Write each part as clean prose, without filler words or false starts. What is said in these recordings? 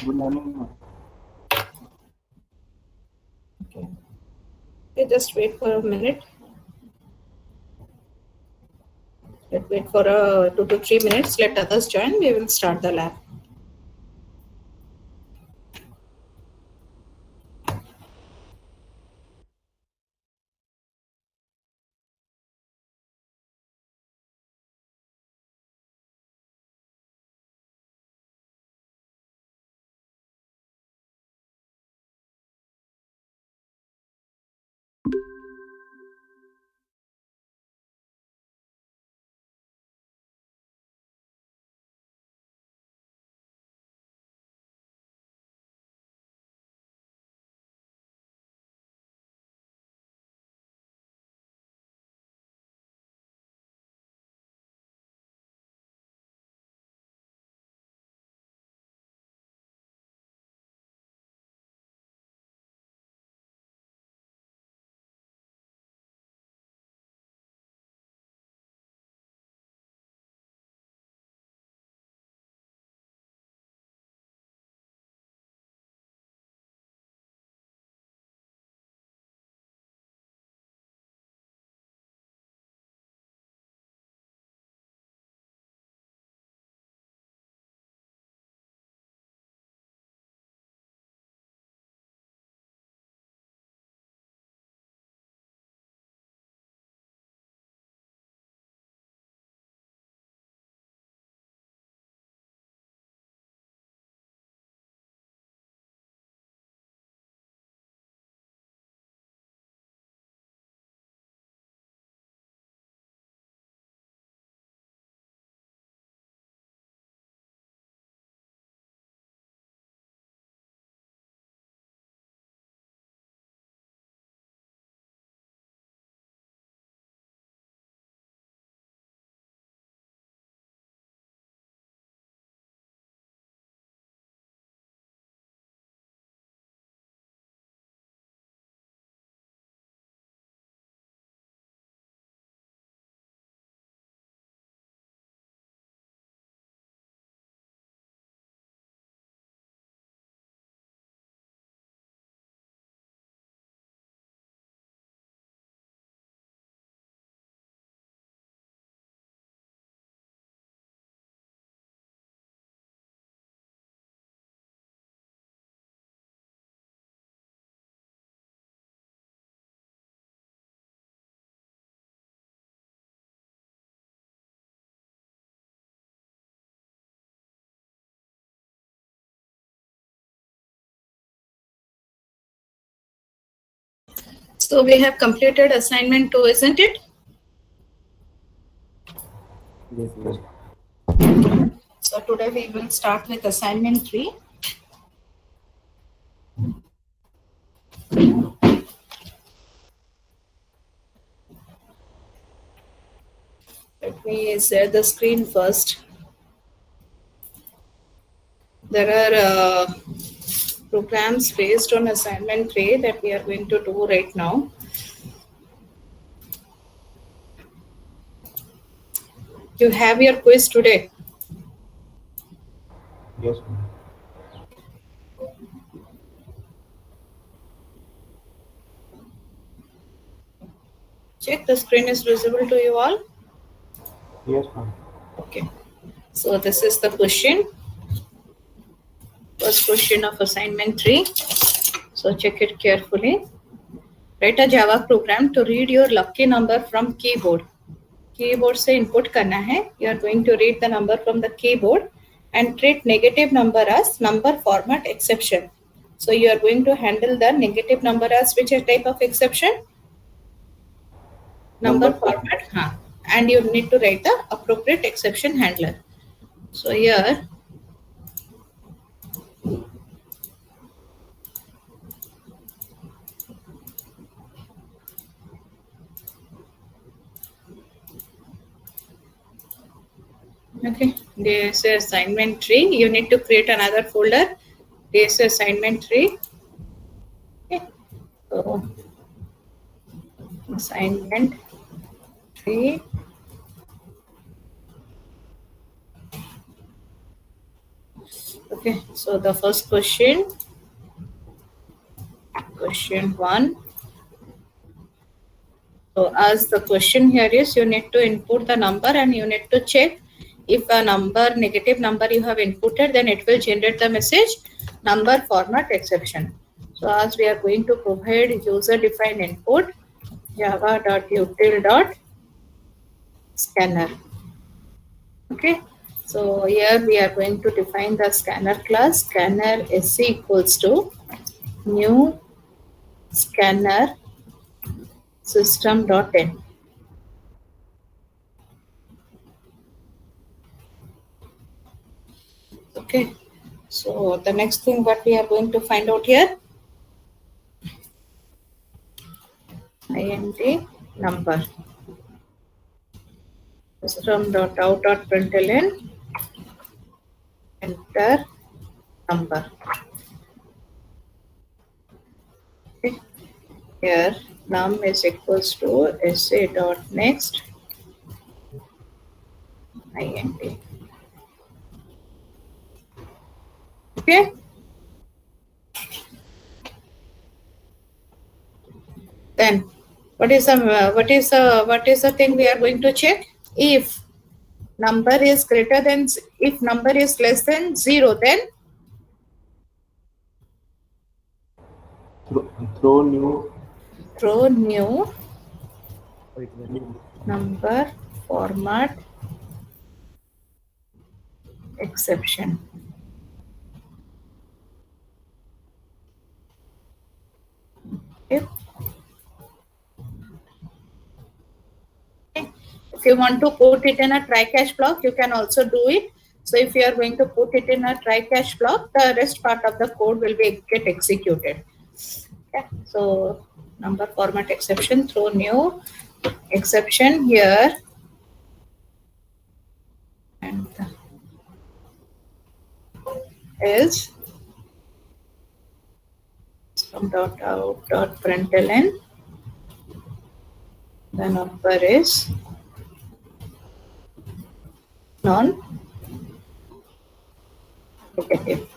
Good morning. Okay, just wait for a minute. Let's wait for 2 to 3 minutes. Let others join. We will start the lab. So we have completed assignment 2, isn't it? Yes, yes. So today we will start with assignment 3. Let me share the screen first. There are programs based on assignment 3 that we are going to do right now. You have your quiz today. Yes, ma'am. Check the screen is visible to you all. Yes, ma'am. Okay. So this is the question. First question of assignment 3. So check it carefully. Write a Java program to read your lucky number from keyboard. Keyboard से input करना है. You are going to read the number from the keyboard and treat negative number as number format exception. So you are going to handle the negative number as which type of exception? Number format. हाँ. And you need to write the appropriate exception handler. So here okay, this is assignment 3. You need to create another folder. This is assignment 3. Okay. So assignment 3. Okay, so the first question 1. So as the question here is, you need to input the number and you need to check if a number, negative number you have inputted, then it will generate the message number format exception. So as we are going to provide user defined input java.util.scanner. Okay, so here we are going to define the scanner class. Scanner sc equals to new scanner system.in. Okay, so the next thing what we are going to find out here, int number system.out.println enter number. Okay. Here num is equals to sa.next int. Okay. Then what is the thing we are going to check? If number is greater than, if number is less than 0, then throw new number format exception. Okay. If you want to put it in a try catch block, you can also do it. So if you are going to put it in a try catch block, the rest part of the code will get executed. Okay. So number format exception, throw new exception here, and is system.out.println. The number is non-negative.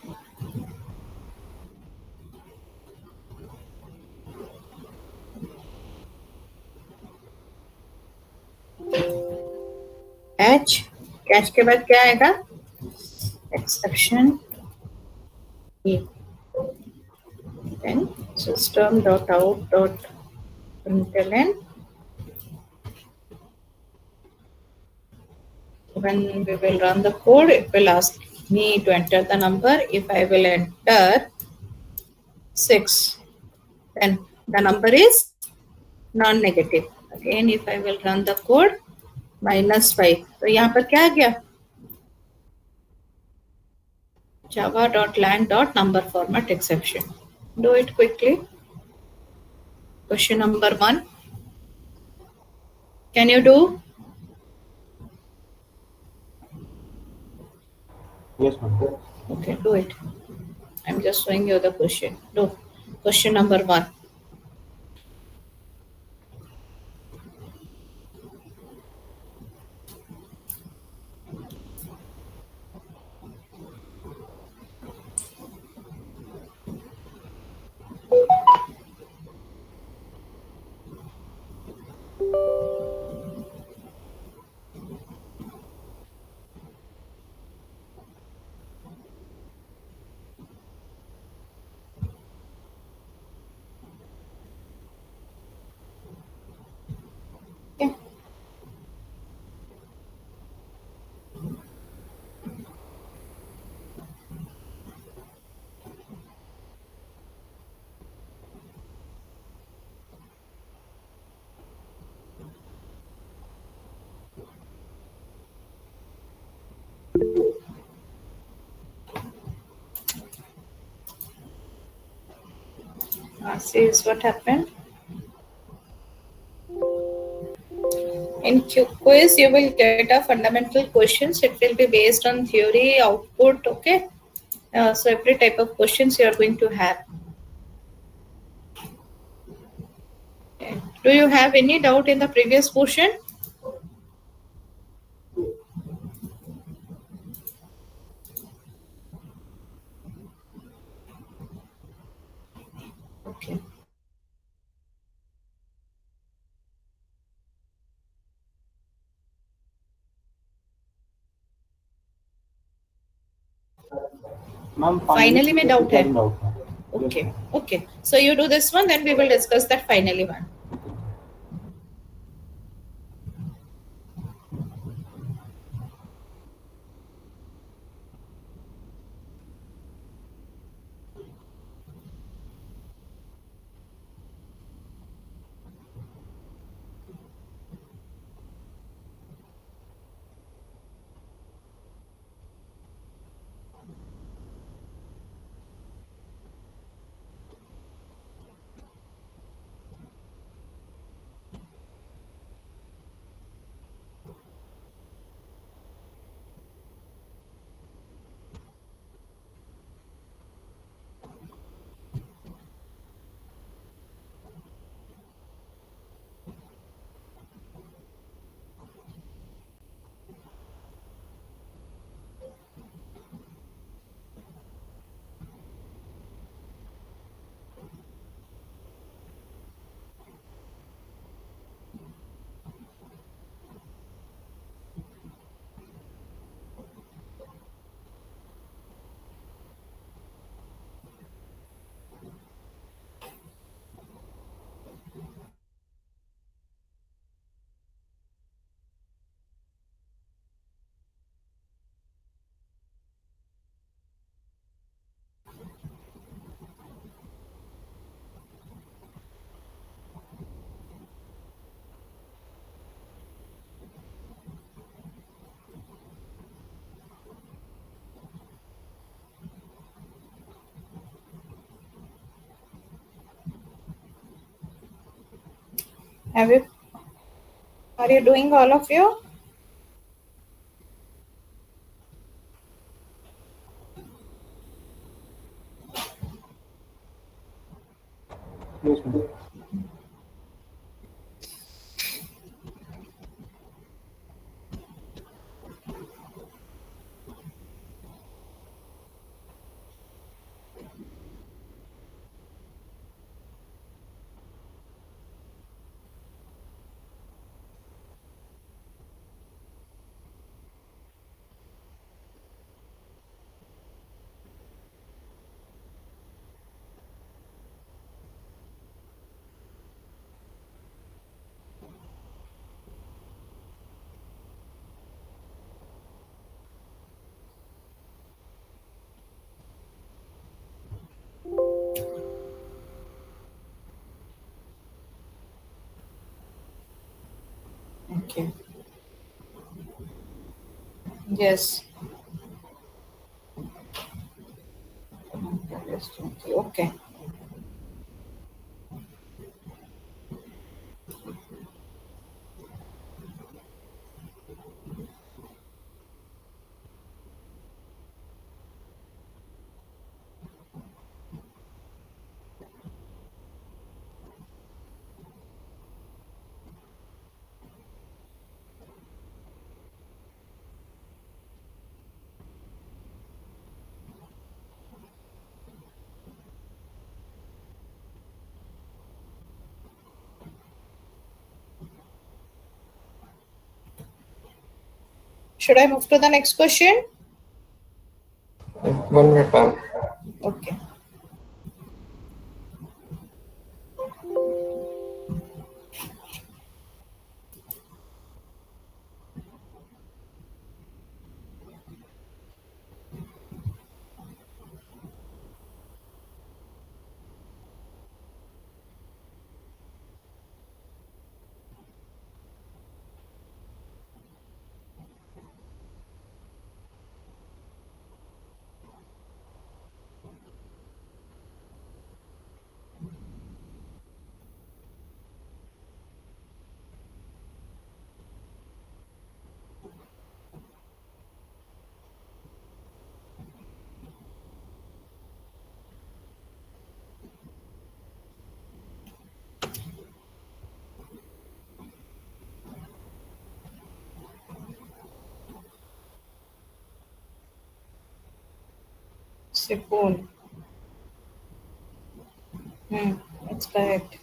Catch के बाद क्या आएगा? Exception then system.out.println. When we will run the code, it will ask me to enter the number. If I will enter 6, then the number is non-negative. Again, if I will run the code, -5. तो यहाँ पर क्या आ गया? java.lang.number format exception. Do it quickly. Question number 1. Can you do? Yes, ma'am. Okay, do it. I'm just showing you the question. Do. Question number 1. Okay. Says what happened. In quiz, you will get a fundamental questions. It will be based on theory, output. Okay. So every type of questions you are going to have. Okay. Do you have any doubt in the previous portion? Okay. Ma'am Finally में doubt है? Doubt है. Okay. Okay. So you do this one, then we will discuss that finally one. Have you? Are you doing all of you? Yes, ma'am. Okay. Yes. Okay. Should I move to the next question? 1 minute, ma'am. Okay. Sipun. Hmm. That's correct.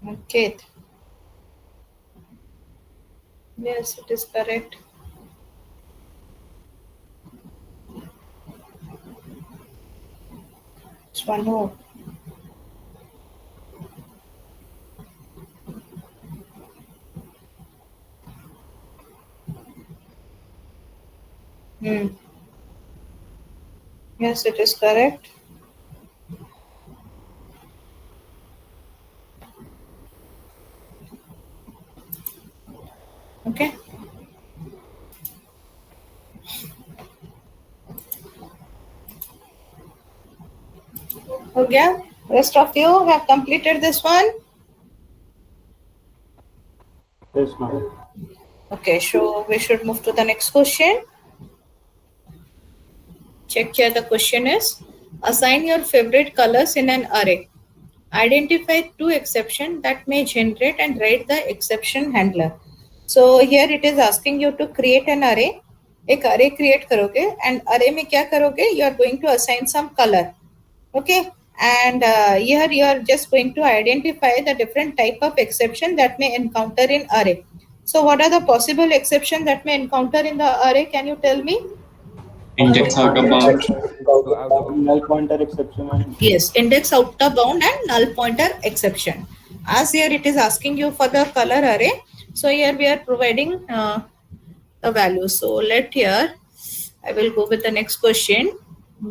Okay. Yes, it is correct. It's one more. Hmm. Yes, it is correct. Okay. Okay. Rest of you have completed this one. Yes, ma'am. Okay, so we should move to the next question. Check here. The question is: assign your favorite colors in an array. Identify two exceptions that may generate and write the exception handler. So here it is asking you to create an array. एक array create करोगे and array में क्या करोगे? You are going to assign some color. Okay, and here you are just going to identify the different type of exception that may encounter in array. So what are the possible exceptions that may encounter in the array? Can you tell me? Index out of bound. Null pointer exception and Yes, index out of bound and null pointer exception. As here it is asking you for the color array. So here we are providing the value. So let here, I will go with the next question.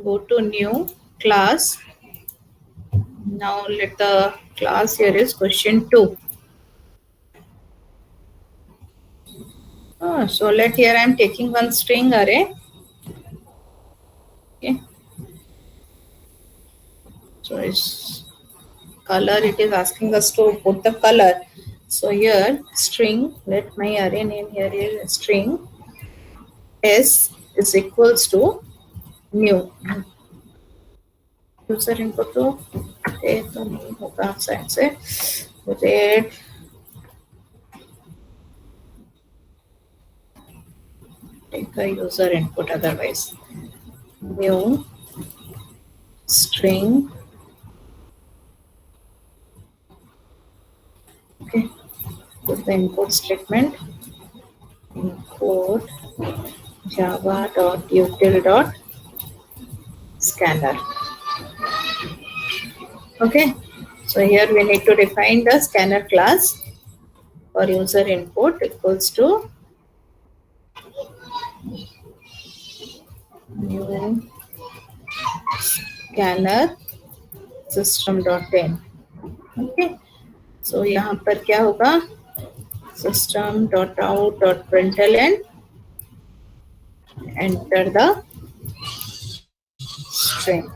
Go to new class. Now let the class here is question 2. So let here I am taking one string array. Okay. So it's color, it is asking us to put the color. So here string, let my array name here is string s is equals to new. User input तो नहीं होगा side से red take a user input, otherwise new string. Okay, put the input statement, import java.util.scanner. Okay, so here we need to define the scanner class for user input equals to new scanner system.in. Okay, so यहाँ पर क्या होगा? system.out.println, enter the string.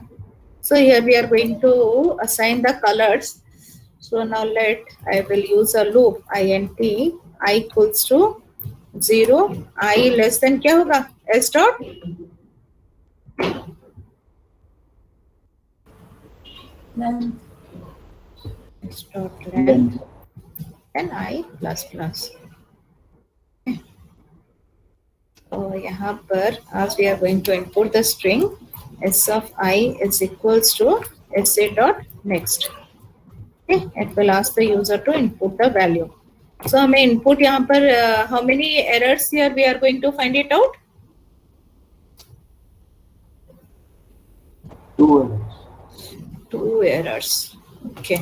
So here we are going to assign the colors. So now I will use a loop int I equals to 0, I less than क्या होगा? S dot S dot length and I plus plus. So यहाँ पर as we are going to import the string s of I is equals to sa dot next. Okay, it will ask the user to input the value. So हमें input यहाँ पर how many errors here we are going to find it out? 2 errors. 2 errors. Okay.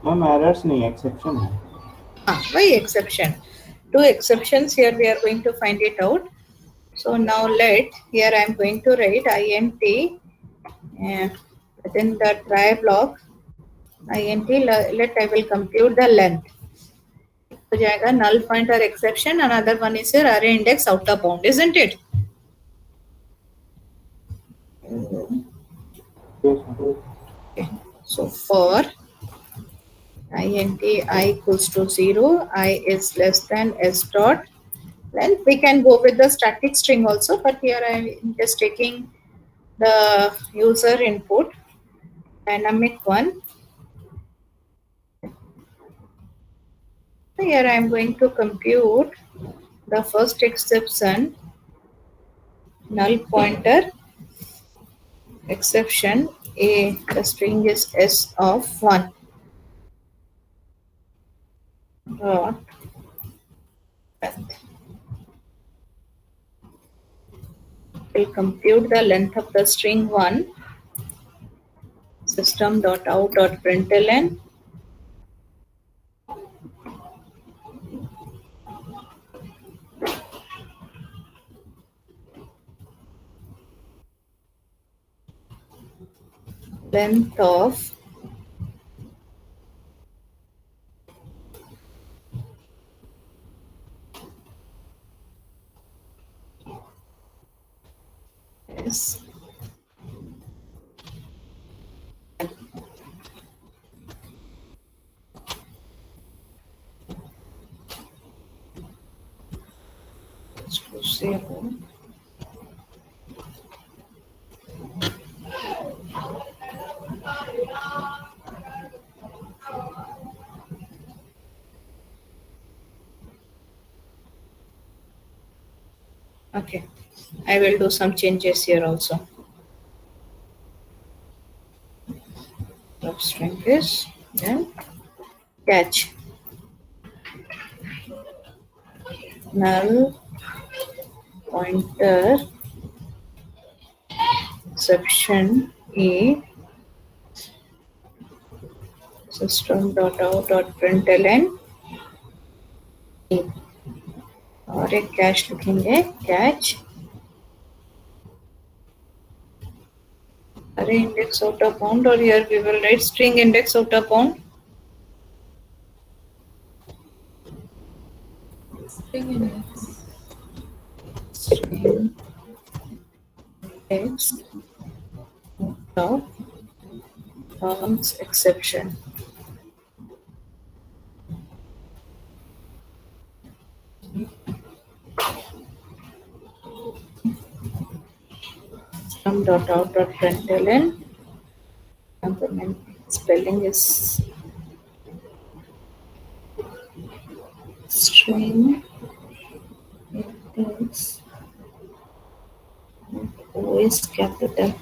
Ma'am, errors नहीं, exception है. Why exception? 2 exceptions here we are going to find it out. So now here I am going to write int within the try block int let I will compute the length हो जाएगा null pointer exception. Another one is your array index outer bound, isn't it? Yes, ma'am. Okay. So for int I equals to 0, I is less than s dot. Then we can go with the static string also, but here I am just taking the user input, dynamic one. Here I am going to compute the first exception, null pointer exception a, the string is s of 1 dot length. Will compute the length of the string 1, system dot out dot println length of is to 0. Okay, I will do some changes here also. Of string is then catch null pointer exception a, system dot out dot println a, और एक catch लिखेंगे catch array index outer bound, or here we will write string index outer bound. String index. String index outer bounds exception. System dot out dot println, and the spelling is string index O is capital.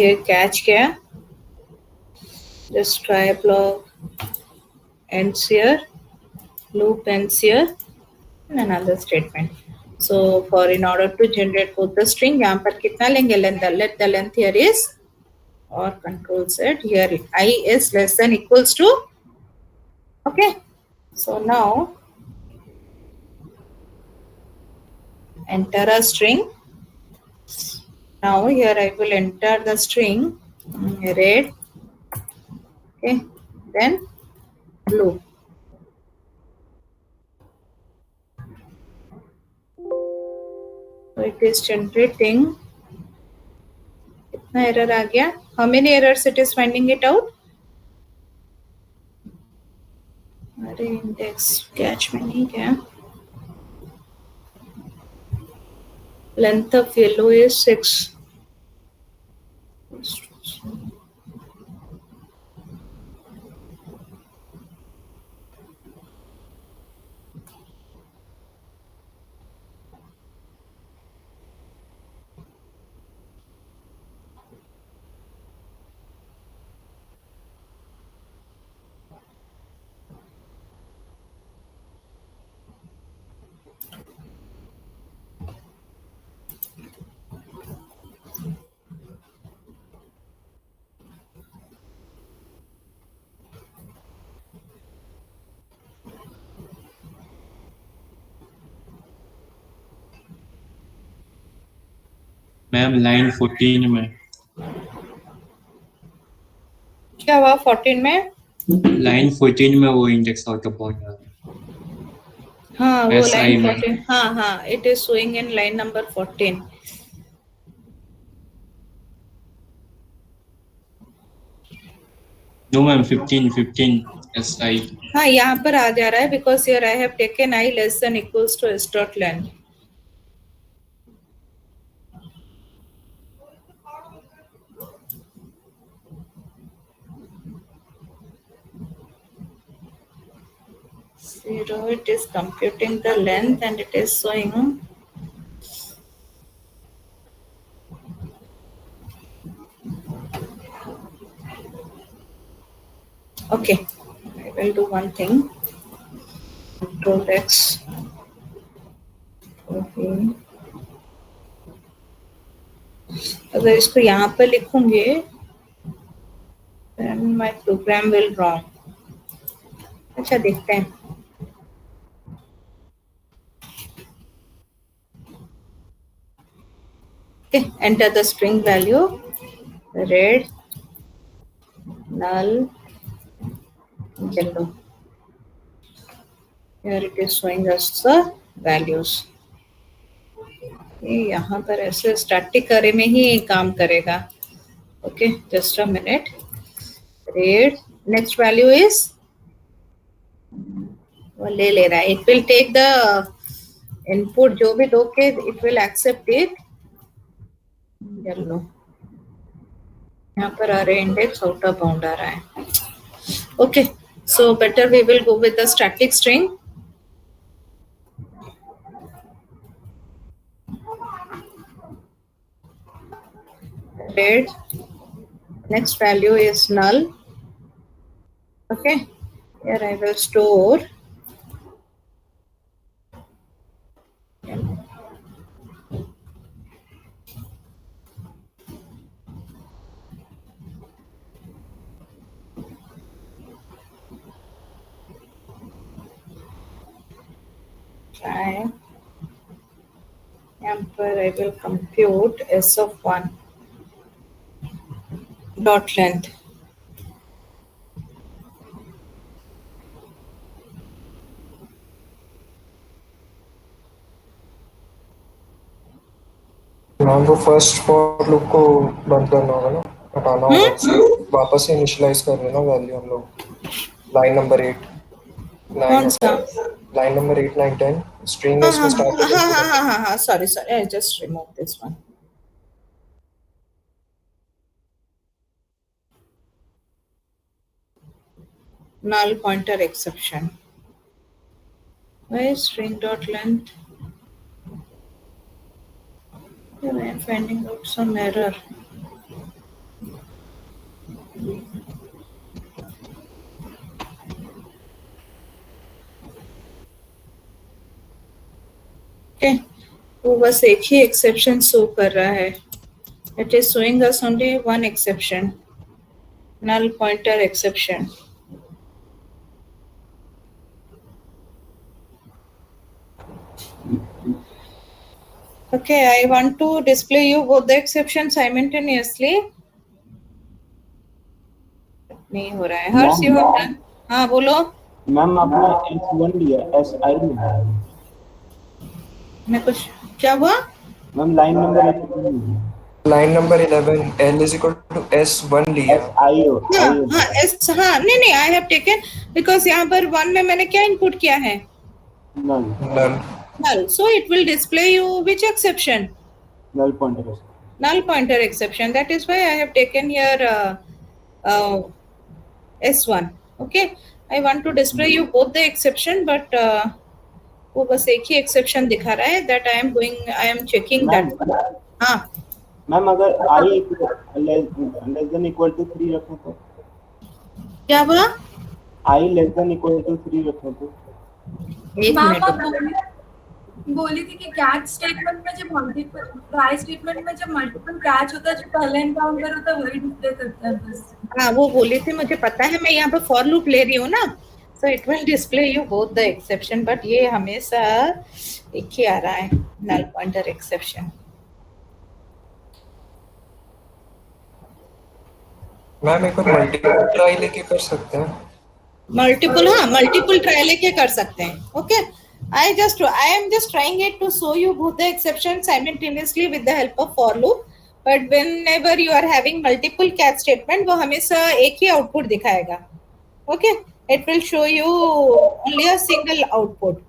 ये catch क्या है? Just try block ends here, loop ends here, and another statement. So for in order to generate both the string, यहाँ पर कितना लेंगे length? Let the length here is, or control Z here I is less than equals to. Okay. So now enter a string. Now here I will enter the string red. Okay. Then blue. So it is generating. कितना error आ गया? How many errors it is finding it out? अरे index catch में नहीं गया. Length of yellow is 6. Ma'am line 14 में क्या हुआ 14 में? लाइन 14 में वो इंडेक्स आउट ऑफ बाउंड आ रहा हाँ वो SI लाइन में। 14, हाँ हाँ, it is showing in line number 14. No ma'am 15 SI। हाँ यहाँ पर आ जा रहा है because here I have taken I less than equals to s dot length. Zero, it is computing the length and it is showing. Okay, I will do one thing. Control X. Okay. अगर इसको यहाँ पर लिखूंगे, then my program will wrong. अच्छा देखते हैं. Okay, enter the string value. Red, null, yellow. Here it is showing us the values. ये यहाँ पर ऐसे स्टैटिक अरे में ही काम करेगा. Okay, just a minute. Red, next value is, वो ले रहा है. It will take the input जो भी दो के, it will accept it. Yellow, यहाँ पर अरे इंडेक्स आउट ऑफ बाउंड आ रहा है. Okay, so better we will go with the static string. Red, next value is null. Okay, here I will store try. And I will compute s of 1 dot length. Ma'am वो first for loop को बंद करना होगा ना, हटाना होगा, वापस से इनिशियलाइज कर लेना वैल्यू हम लोग. लाइन नंबर 8, कौन सा? लाइन नंबर 8, 9, 10 स्ट्रिंग है, इसमें स्टार्ट हाँ, sorry, I just removed this one. Null pointer exception. Why is string dot length? Here I am finding out some error. Okay, वो बस एक ही exception show कर रहा है. It is showing us only one exception, null pointer exception. Okay, I want to display you both the exceptions simultaneously. नहीं हो रहा है. हर्ष, you have done? हाँ बोलो. मैम आपने S1 लिया, SI लिया. मैं कुछ क्या हुआ? Ma'am line number 11 L is equal to S1 लिया. हाँ, नहीं, I have taken because यहाँ पर 1 में मैंने क्या इनपुट किया है? Null. So it will display you which exception? Null pointer. Null pointer exception. That is why I have taken here S1. Okay. I want to display you both the exception, but वो बस एक ही exception दिखा रहा है. That I am checking that one. हाँ. Ma'am अगर I less than equal to 3 रखें तो? क्या बोला? I less than equal to 3 रखें तो? एक मिनट. बोली थी कि कैच स्टेटमेंट में जब मल्टीपल, ट्राई स्टेटमेंट में जब मल्टीपल कैच होता है, जो पहले एनकाउंटर होता है वही डिस्प्ले करता है बस. हाँ वो बोली थी, मुझे पता है. मैं यहाँ पे फॉर लूप ले रही हूँ ना, so it will display you both the exception, but ये हमेशा एक ही आ रहा है, नल पॉइंटर एक्सेप्शन. मैम एक बार मल्टीपल ट्राई लेके कर सकते हैं। मल्टीपल ट्राई लेके कर सकते हैं. Okay, I am just trying it to show you both the exceptions simultaneously with the help of for loop. But whenever you are having multiple catch statement, वो हमेशा एक ही आउटपुट दिखाएगा. Okay, it will show you only a single output.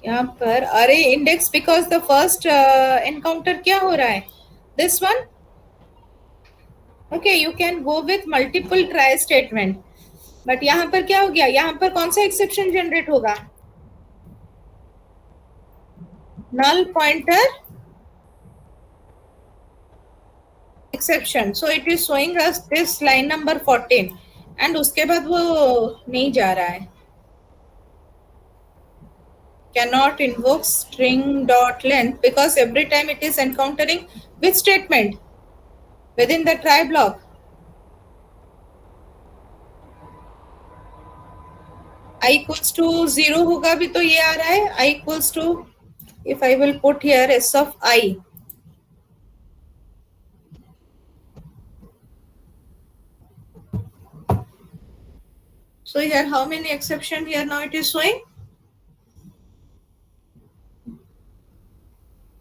यहाँ पर अरे index because the first encounter क्या हो रहा है, this one. Okay, you can go with multiple try statement. But यहाँ पर क्या हो गया, यहाँ पर कौन सा एक्सेप्शन जनरेट होगा, null pointer exception. So it is showing us this line number 14 and उसके बाद वो नहीं जा रहा है. Cannot invoke string dot length because every time it is encountering which statement within the try block. I equals to 0 होगा भी तो ये आ रहा है. I equals to, if I will put here s of I, so here how many exception here now it is showing?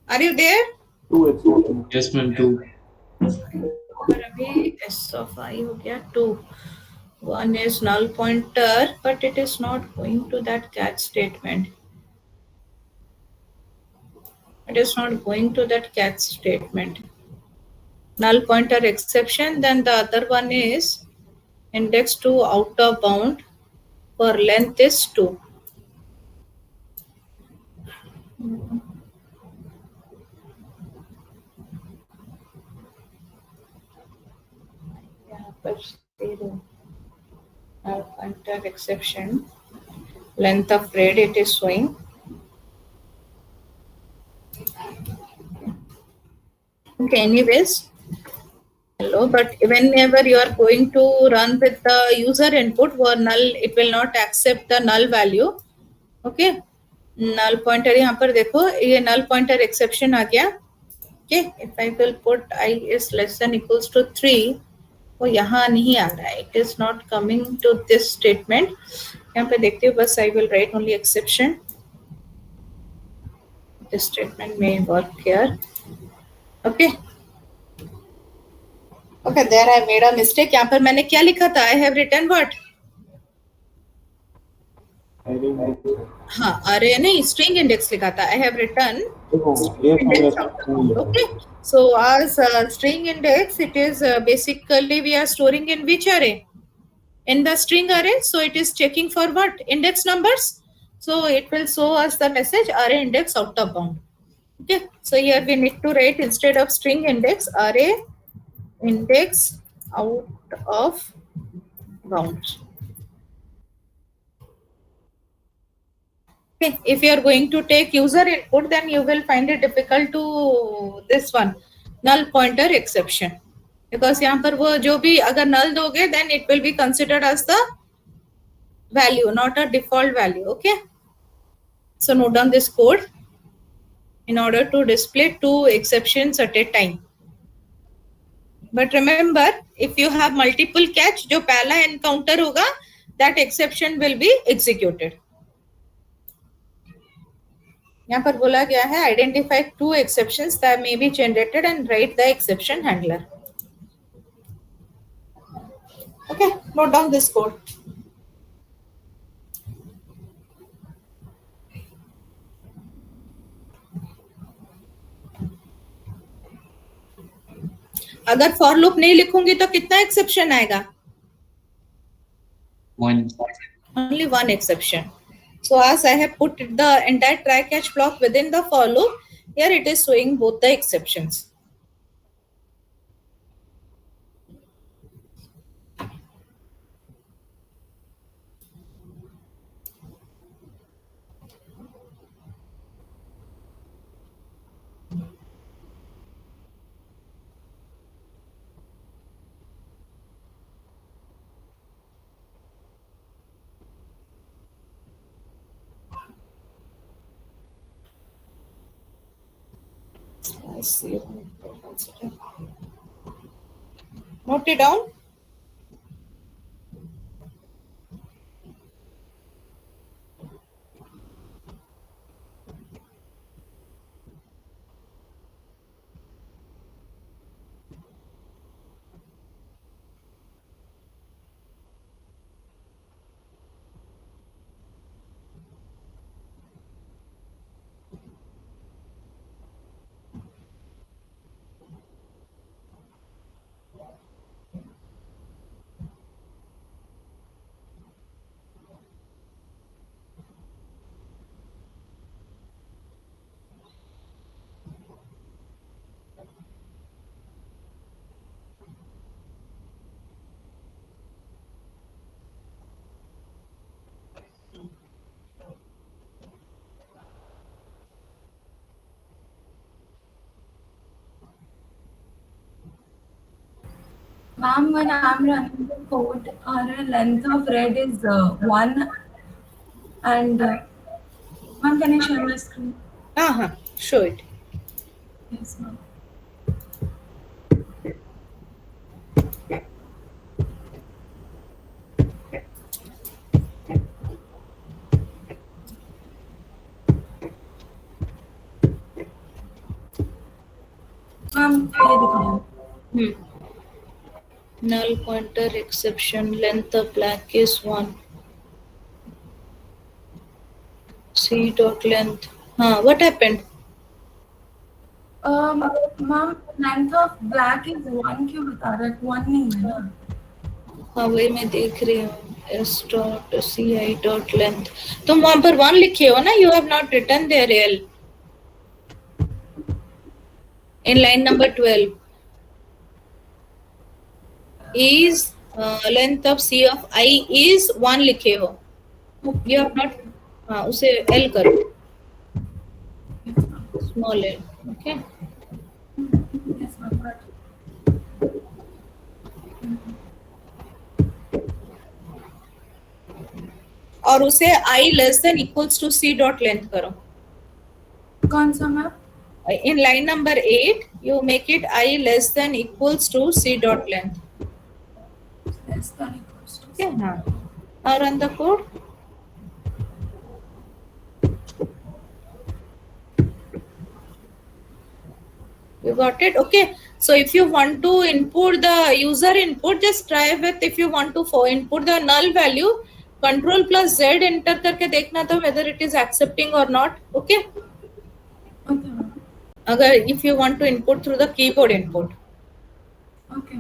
Are you there? 2 exception. Yes, ma'am. 2. और अभी s of I हो गया 2. One is null pointer, but it is not going to that catch statement. It is not going to that catch statement. Null pointer exception. Then the other one is index to out of bound for length is 2. यहाँ पर 0. Null pointer exception. Length of thread it is showing. Okay, anyways. Hello, but whenever you are going to run with the user input for null, it will not accept the null value. Okay, null pointer यहाँ पर देखो, ये null pointer exception आ गया. Okay, if I will put I is less than equals to 3, वो यहाँ नहीं आ रहा है. It is not coming to this statement. यहाँ पे देखते हो बस I will write only exception. This statement may work here. Okay. Okay, there I made a mistake. यहाँ पर मैंने क्या लिखा था? I have written what? हाँ, array नहीं, string index लिखा था. I have written index out of bound. Okay. So as string index, it is basically we are storing in which array? In the string array. So it is checking for what? Index numbers. So it will show us the message array index out of bound. Okay. So here we need to write instead of string index, array index out of bounds. Okay. If you are going to take user input, then you will find it difficult to this one, null pointer exception, because यहाँ पर वो जो भी अगर null दोगे, then it will be considered as the value, not a default value. Okay. So note down this code in order to display 2 exceptions at a time. But remember, if you have multiple catch, जो पहला encounter होगा, that exception will be executed. यहाँ पर बोला गया है identify 2 exceptions that may be generated and write the exception handler. Okay, note down this code. अगर for loop नहीं लिखूंगी तो कितना exception आएगा? 1. Only one exception. So as I have put the entire try catch block within the for loop, here it is showing both the exceptions. Note it down. Ma'am, when I'm running the code, our length of red is 1 and ma'am, can I share my screen? Show it. Yes, ma'am. Ma'am, ये दिखाओ. Null pointer exception, length of black is 1. C dot length. What happened? Ma'am, length of black is 1 क्यों बता रहा है? 1 नहीं है ना? वही मैं देख रही हूँ. S dot ci dot length. तुम वहां पर 1 लिखे हो ना? You have not written there L. In line number 12. Is length of C of I is 1 लिखे हो. You have not. उसे L करो. Small L. Okay. Yes, ma'am. और उसे I less than equals to C dot length करो. कौन सा ma'am? In line number 8, you make it I less than equals to C dot length. Less than equals to. Okay, now run the code. You got it? Okay. So if you want to input the user input, just try with, if you want to input the null value, Control plus Z enter करके देखना था whether it is accepting or not. Okay. Okay, ma'am. अगर if you want to input through the keyboard input. Okay.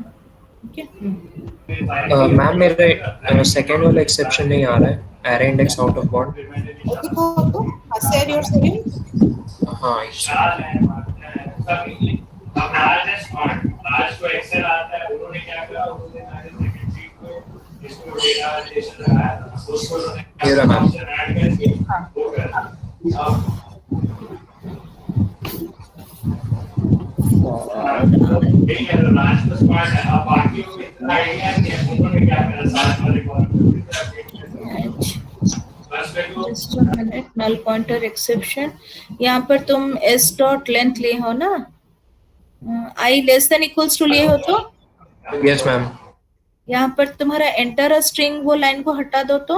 Okay. Ma'am मेरे second वाला exception नहीं आ रहा है. array index out of bound. दिखाओ तो. Share your screen. हाँ. आज को एक्सेल आता है. उन्होंने क्या करा? उन्होंने मैनेजमेंट शीट को इसको डेटा वेलिडेशन लगाया. उसको ये रहा मैम. ऐड करके वो करा. यही है लास्ट पार्ट है. अब बाकी को इतना आइडिया नहीं है. उन्होंने क्या करा? साथ वाले को Just a minute. Null pointer exception. यहाँ पर तुम s dot length ले हो ना? I less than equals to ले हो तो? Yes ma'am. यहाँ पर तुम्हारा enter a string वो लाइन को हटा दो तो?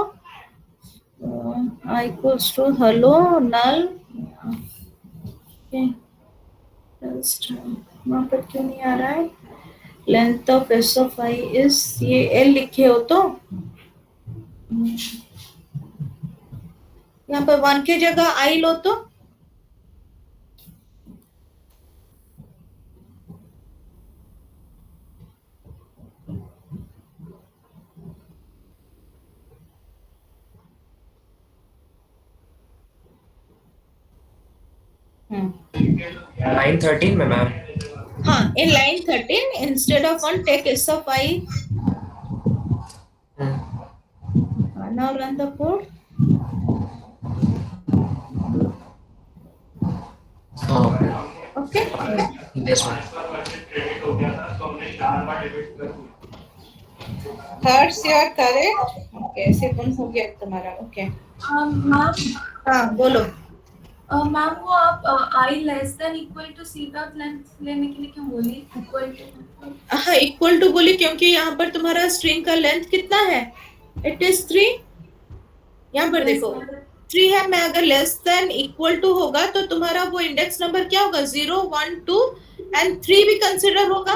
I equals to hello null. Okay. वहाँ पर क्यों नहीं आ रहा है? Length of s of I is ये l लिखे हो तो? यहाँ पर 1 के जगह I लो तो? Line 13 में मैम. हाँ, in line 13 instead of 1 take s of I. Now run the code. Okay. Yes ma'am. Thirds you are correct. Okay, second हो गया तुम्हारा. Okay. मैम, हाँ बोलो. मैम वो आप I less than equal to C dot length लेने के लिए क्यों बोली? इक्वल टू, हाँ इक्वल टू बोली क्योंकि यहाँ पर तुम्हारा स्ट्रिंग का लेंथ कितना है? It is 3। यहाँ पर देखो 3 है, मैं अगर लेस देन इक्वल टू होगा तो तुम्हारा वो इंडेक्स नंबर क्या होगा? 0 1 2 एंड 3 भी कंसिडर होगा।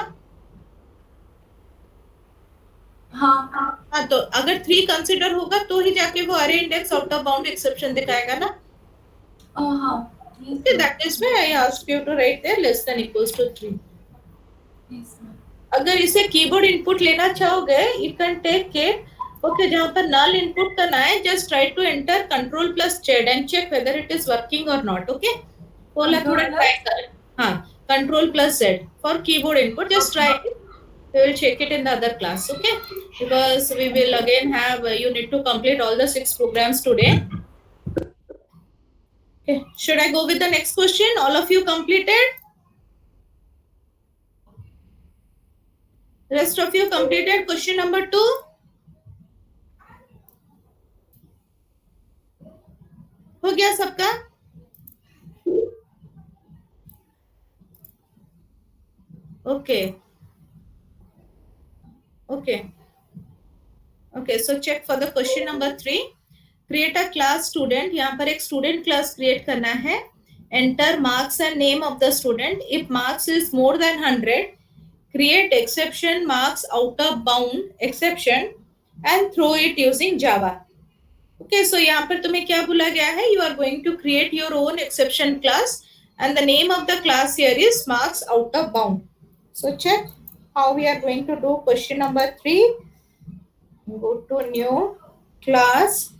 हाँ तो अगर 3 कंसिडर होगा तो ही जाके वो अरे index out of bound exception दिखाएगा ना। Okay, that is why I asked you to write there less than equals to 3. अगर इसे कीबोर्ड इनपुट लेना चाहोगे you can take it. Okay, जहाँ पर null इनपुट करना है just try to enter control plus z and check whether it is working or not. Okay, बोला थोड़ा try कर। हाँ control plus z for keyboard input, just try it. We will check it in the other class. Okay, because we will again have you need to complete all the 6 programs today. Okay. Should I go with the next question? All of you completed? Rest of you completed question number 2? हो गया सबका? Okay. Okay, so check for the question number 3. Create a class student. यहाँ पर एक student class create करना है. Enter marks and name of the student. If marks is more than 100, create exception marks out of bound exception and throw it using Java. Okay, so यहाँ पर तुम्हें क्या बोला गया है? You are going to create your own exception class and the name of the class here is marks out of bound. So check how we are going to do question number 3. Go to new class.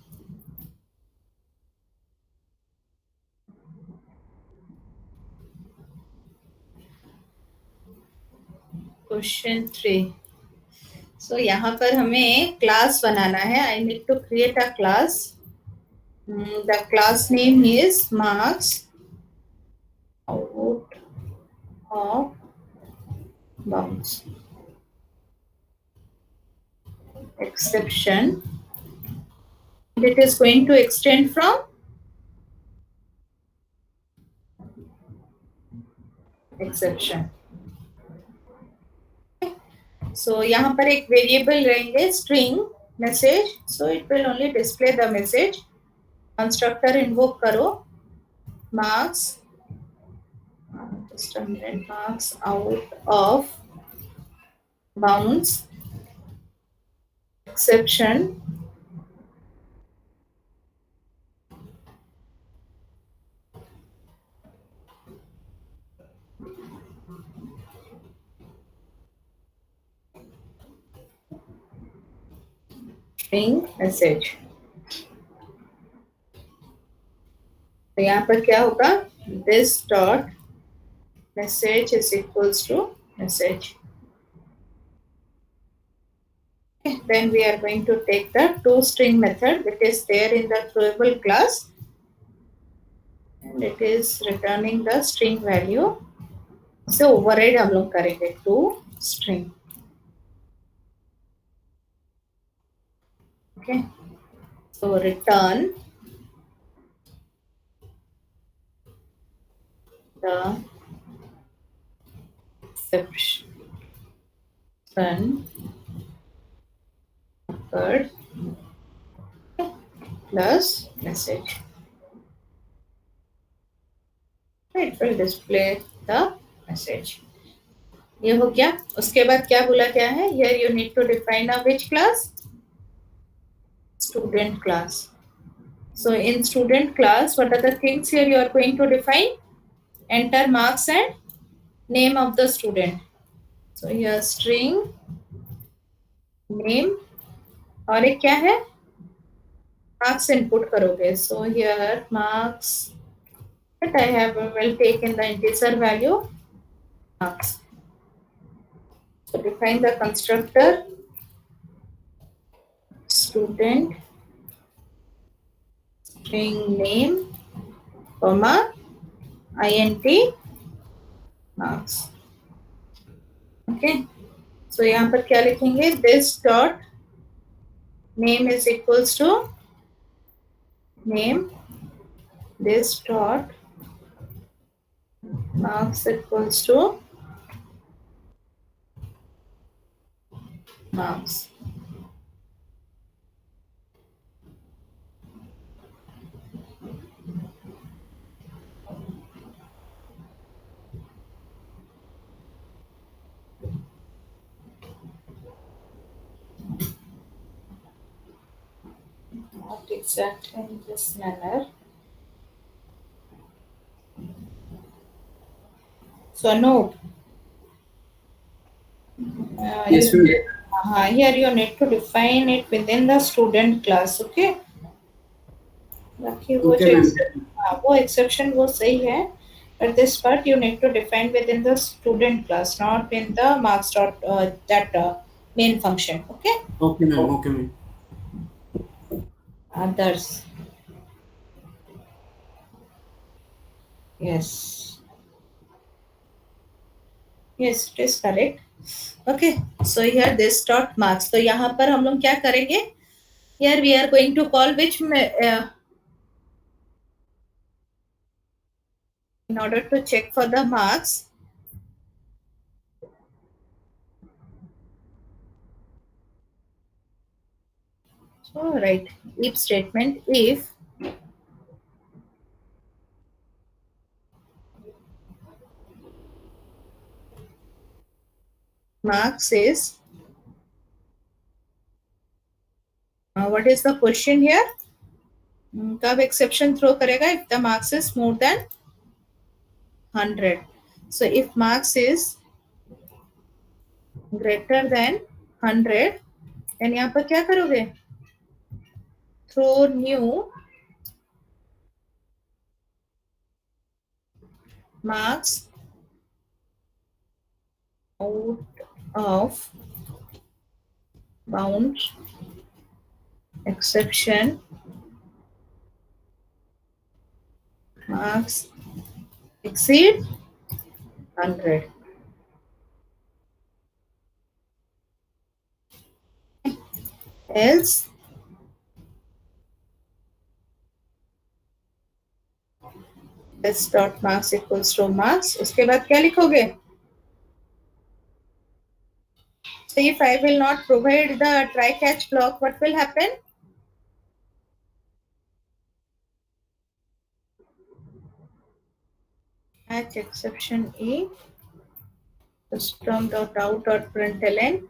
Question 3. So यहाँ पर हमें class बनाना है. I need to create a class. The class name is marks out of bounds exception. It is going to extend from exception. So यहाँ पर एक variable रहेंगे string message. So it will only display the message. Constructor invoke करो marks. Just a minute. Marks out of bounds exception. String message. तो यहाँ पर क्या होगा? This dot message is equals to message. Okay, then we are going to take the toString method that is there in the throwable class, and it is returning the string value. So override हम लोग करेंगे toString. Okay, so return the exception occurred plus message. It will display the message. ये हो गया. उसके बाद क्या बोला गया है? Here you need to define a which class? Student class. So in student class, what are the things here you are going to define? Enter marks and name of the student. So here string name और एक क्या है? Marks input करोगे. So here marks that I have will take in the integer value marks. So define the constructor student string name comma int marks. Okay, so यहाँ पर क्या लिखेंगे? This dot name is equals to name. This dot marks equals to marks. Not exactly in this manner. So no. Yes, You, ma'am. here you need to define it within the student class. Okay. बाकी वो Okay, जो ma'am. वो exception वो सही है, but this part you need to define within the student class, not in the marks dot that main function. Okay. Okay, ma'am. Okay, ma'am. Others. Yes. Yes, it is correct. Okay. So here this dot marks. तो यहाँ पर हम लोग क्या करेंगे? Here we are going to call which in order to check for the marks. So right, if statement, if marks is what is the question here? कब exception throw करेगा? If the marks is more than 100. So if marks is greater than 100, then यहाँ पर क्या करोगे? Throw new marks out of bound exception marks exceed 100. Else this dot marks equals to marks. उसके बाद क्या लिखोगे? So if I will not provide the try catch block, what will happen? Catch exception E system.out.println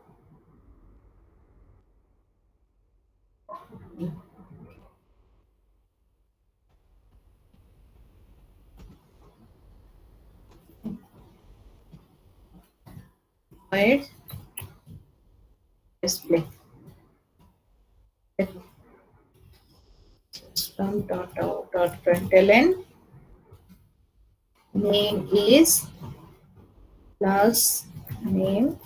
void display system.out.println name is class name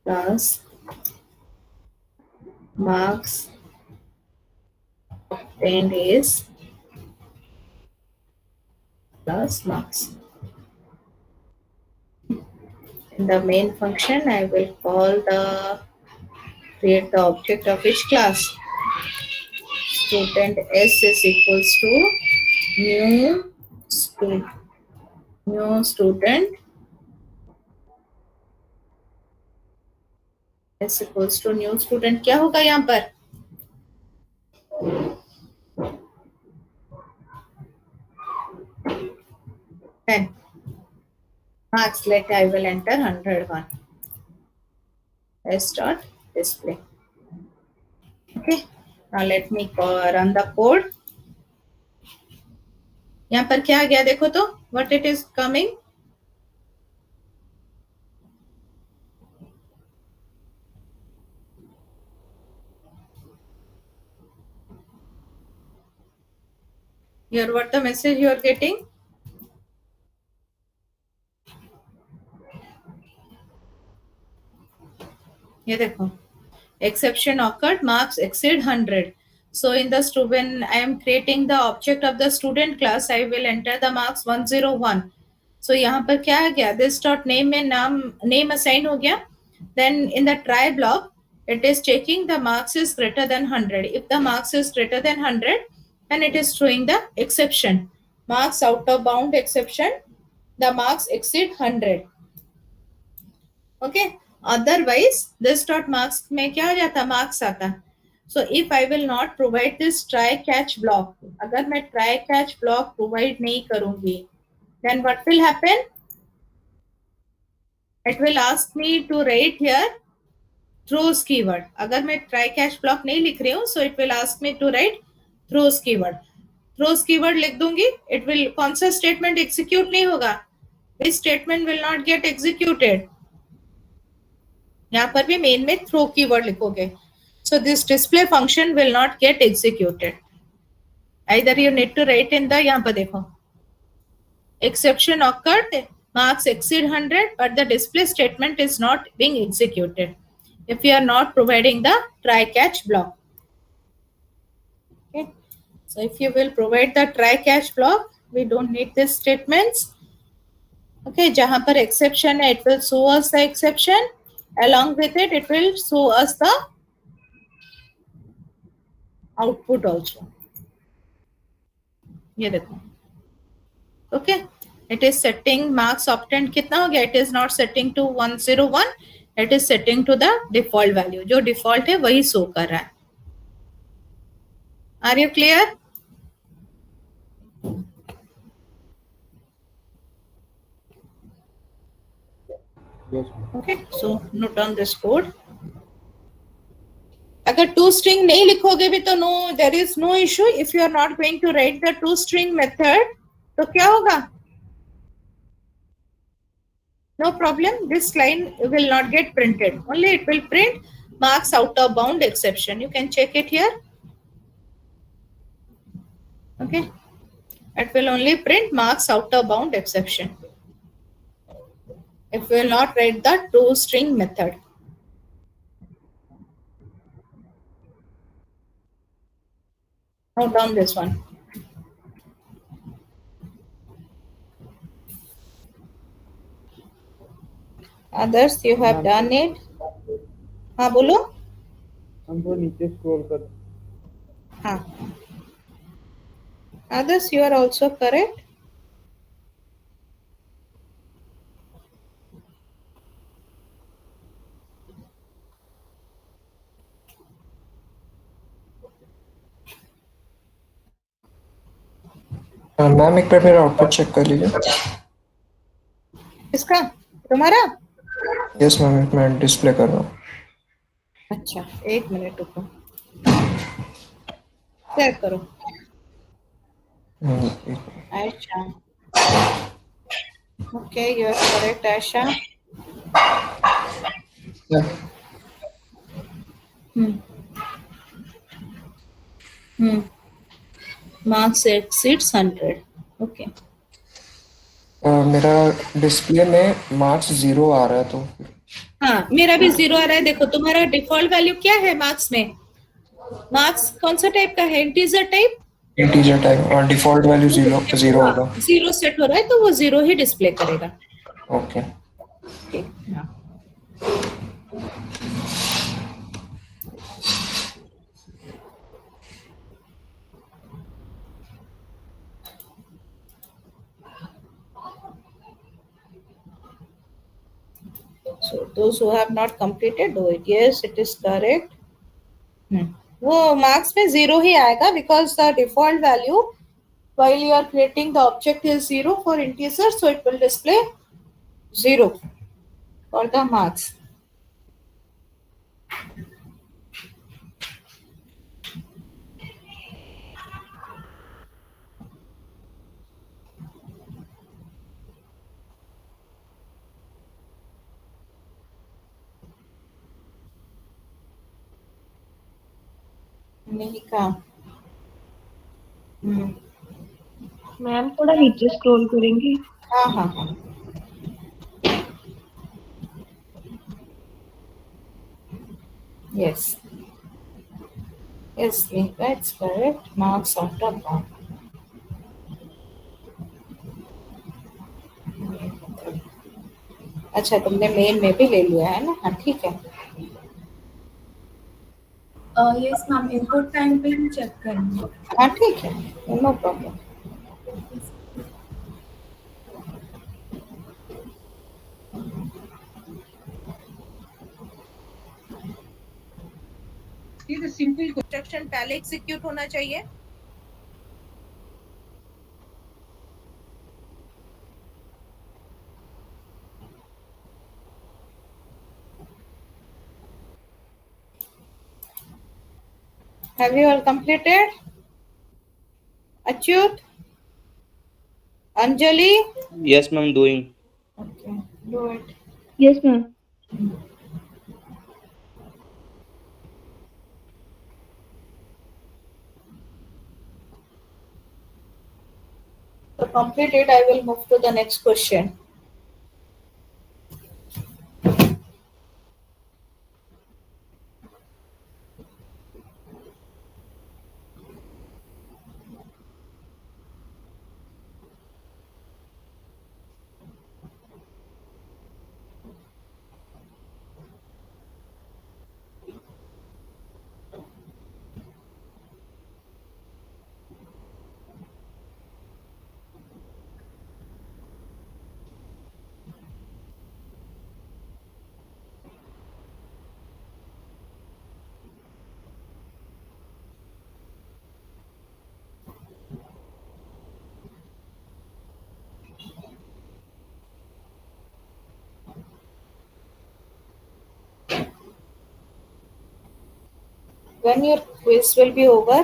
plus marks obtained is plus marks. In the main function, I will call the create the object of each class. Student S is equals to new student S equals to new student. क्या होगा यहाँ पर? Then marks, let I will enter 101. S dot display. Okay. Now let me run the code. यहाँ पर क्या आ गया देखो तो? What it is coming? Here what the message you are getting? ये देखो, exception occurred, marks exceed 100. So in the when I am creating the object of the student class, I will enter the marks 101. So यहाँ पर क्या आ गया? This dot name में name assign हो गया. Then in the try block, it is checking the marks is greater than 100. If the marks is greater than 100, and it is throwing the exception, marks out of bound exception, the marks exceed 100. Okay, otherwise this dot marks में क्या हो जाता, marks आता. So if I will not provide this try catch block, अगर मैं try catch block provide नहीं करूंगी, then what will happen? It will ask me to write here throws keyword. अगर मैं try catch block नहीं लिख रही हूँ, so it will ask me to write throws keyword. throws keyword लिख दूंगी, it will, कौन सा statement execute नहीं होगा? This statement will not get executed. यहाँ पर भी main में throw keyword लिखोगे. So this display function will not get executed. Either you need to write in the, यहाँ पर देखो, exception occurred, marks exceed 100, but the display statement is not being executed if you are not providing the try catch block. Okay, so if you will provide the try catch block, we don't need these statements. Okay, जहाँ पर exception है, it will show us the exception. Along with it, it will show us the output also. ये देखो. Okay, it is setting marks obtained कितना हो गया? It is not setting to 101, it is setting to the default value. जो default है वही show कर रहा है. Are you clear? Yes. Okay, so note down this code. अगर टू स्ट्रिंग नहीं लिखोगे भी तो no, there is no issue. If you are not going to write the to string method, तो क्या होगा? No problem, this line will not get printed, only it will print marks out of bound exception. You can check it here. Okay, it will only print marks out of bound exception if we will not write the toString method. Note down this one. Others, you have done it. हाँ बोलो. हमको नीचे scroll कर. हाँ. Others, you are also correct. Ma'am एक बार मेरा output check कर लीजिए. इसका तुम्हारा? यस मैम, मैं डिस्प्ले कर रहा हूँ. अच्छा, एक मिनट रुको, चेक करो. Aisha. Okay, you are correct, Aisha. Marks exceeds 100. Okay. मेरा डिस्प्ले में मार्क्स 0 आ रहा है तो. हाँ, मेरा भी 0 आ रहा है. देखो तुम्हारा डिफॉल्ट वैल्यू क्या है मार्क्स में? मार्क्स कौन सा टाइप का है? Integer type. इंटीजर टाइप और डिफॉल्ट वैल्यू 0 होगा. 0 सेट हो रहा है तो वो 0 ही डिस्प्ले करेगा. ओके. ठीक. हाँ. So those who have not completed, do it. Yes, it is correct. वो मार्क्स में 0 ही आएगा because the default value while you are creating the object is 0 for integer, so it will display 0 for the marks. नहीं का. Ma'am थोड़ा नीचे scroll करेंगे. हाँ हाँ हाँ. Yes. Yes, that's correct. Marks out of bound. अच्छा, तुमने मेन में भी ले लिया है ना? हाँ ठीक है. यस मैम, इनपुट टाइम पे ही चेक करेंगे. हाँ ठीक है, नो प्रॉब्लम. ये सिंपल इंस्ट्रक्शन पहले एग्जीक्यूट होना चाहिए. Have you all completed? Achyut? Anjali? Yes, ma'am, doing. Okay, do it. Yes, ma'am. So completed, I will move to the next question. When your quiz will be over?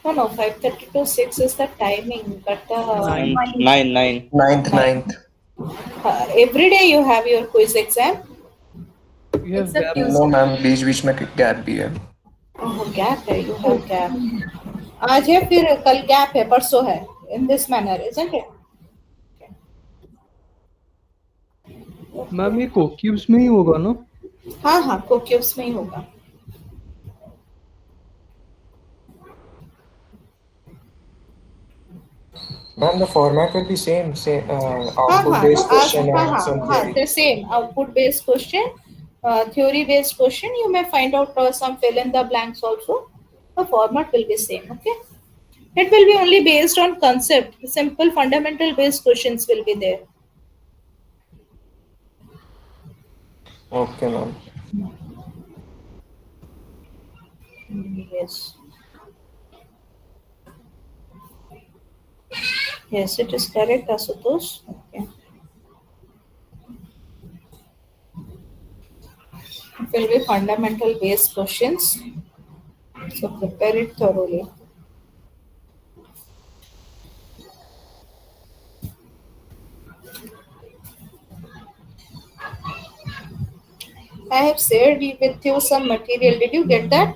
No, 5:30 to 6 is the timing, but Nine. Ninth. every day you have your quiz exam? Except No Tuesday. Ma'am, बीच में gap भी है. Oh, gap है, you have gap. आज है फिर कल gap है, परसों है. In this manner, isn't it? Ma'am ये कोक्यूब्स में ही होगा ना? हाँ, कोक्यूब्स में ही होगा. Ma'am, the format will be same. Output based question and some theory. The same output based question, theory based question. You may find out some fill in the blanks also. The format will be same. Okay, it will be only based on concept. Simple fundamental based questions will be there. Okay, ma'am. Yes, it is correct, Asutosh. Okay. It will be fundamental based questions. So prepare it thoroughly. I have shared with you some material. Did you get that?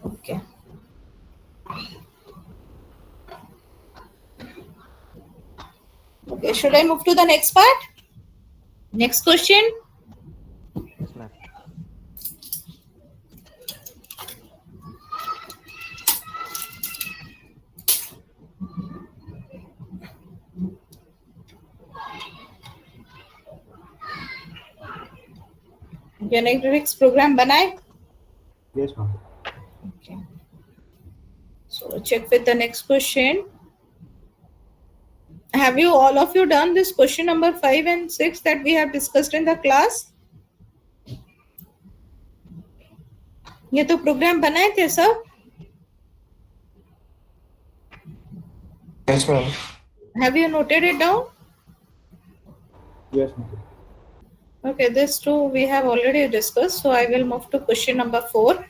Okay. Okay, should I move to the next part? Next question. Yes, ma'am. Genetics program बनाए? Yes, ma'am. Okay. So check with the next question. Have you all of you done this question number 5 and 6 that we have discussed in the class? ये तो programme बनाए थे सब? Yes, ma'am. Have you noted it down? Yes, ma'am. Okay, this too we have already discussed. So I will move to question number 4.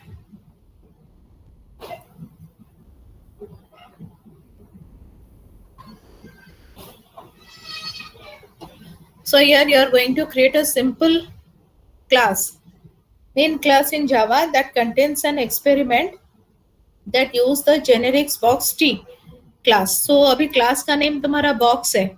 So here you are going to create a simple class, main class in Java that contains an experiment that use the generics box T class. So अभी class का name तुम्हारा box है,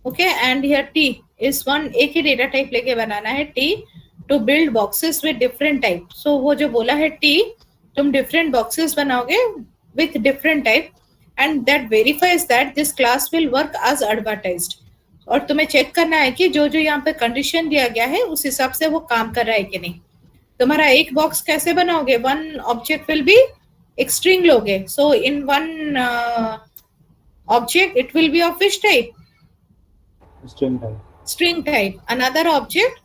okay? And here T is one, एक ही data type लेके बनाना है T to build boxes with different type. So वो जो बोला है T, तुम different boxes बनाओगे with different type, and that verifies that this class will work as advertised. और तुम्हें चेक करना है कि जो जो यहाँ पे कंडीशन दिया गया है उस हिसाब से वो काम कर रहा है कि नहीं। तुम्हारा एक बॉक्स कैसे बनाओगे, one object will be a string लोगे, so in one object it will be of which type, string type. Another object,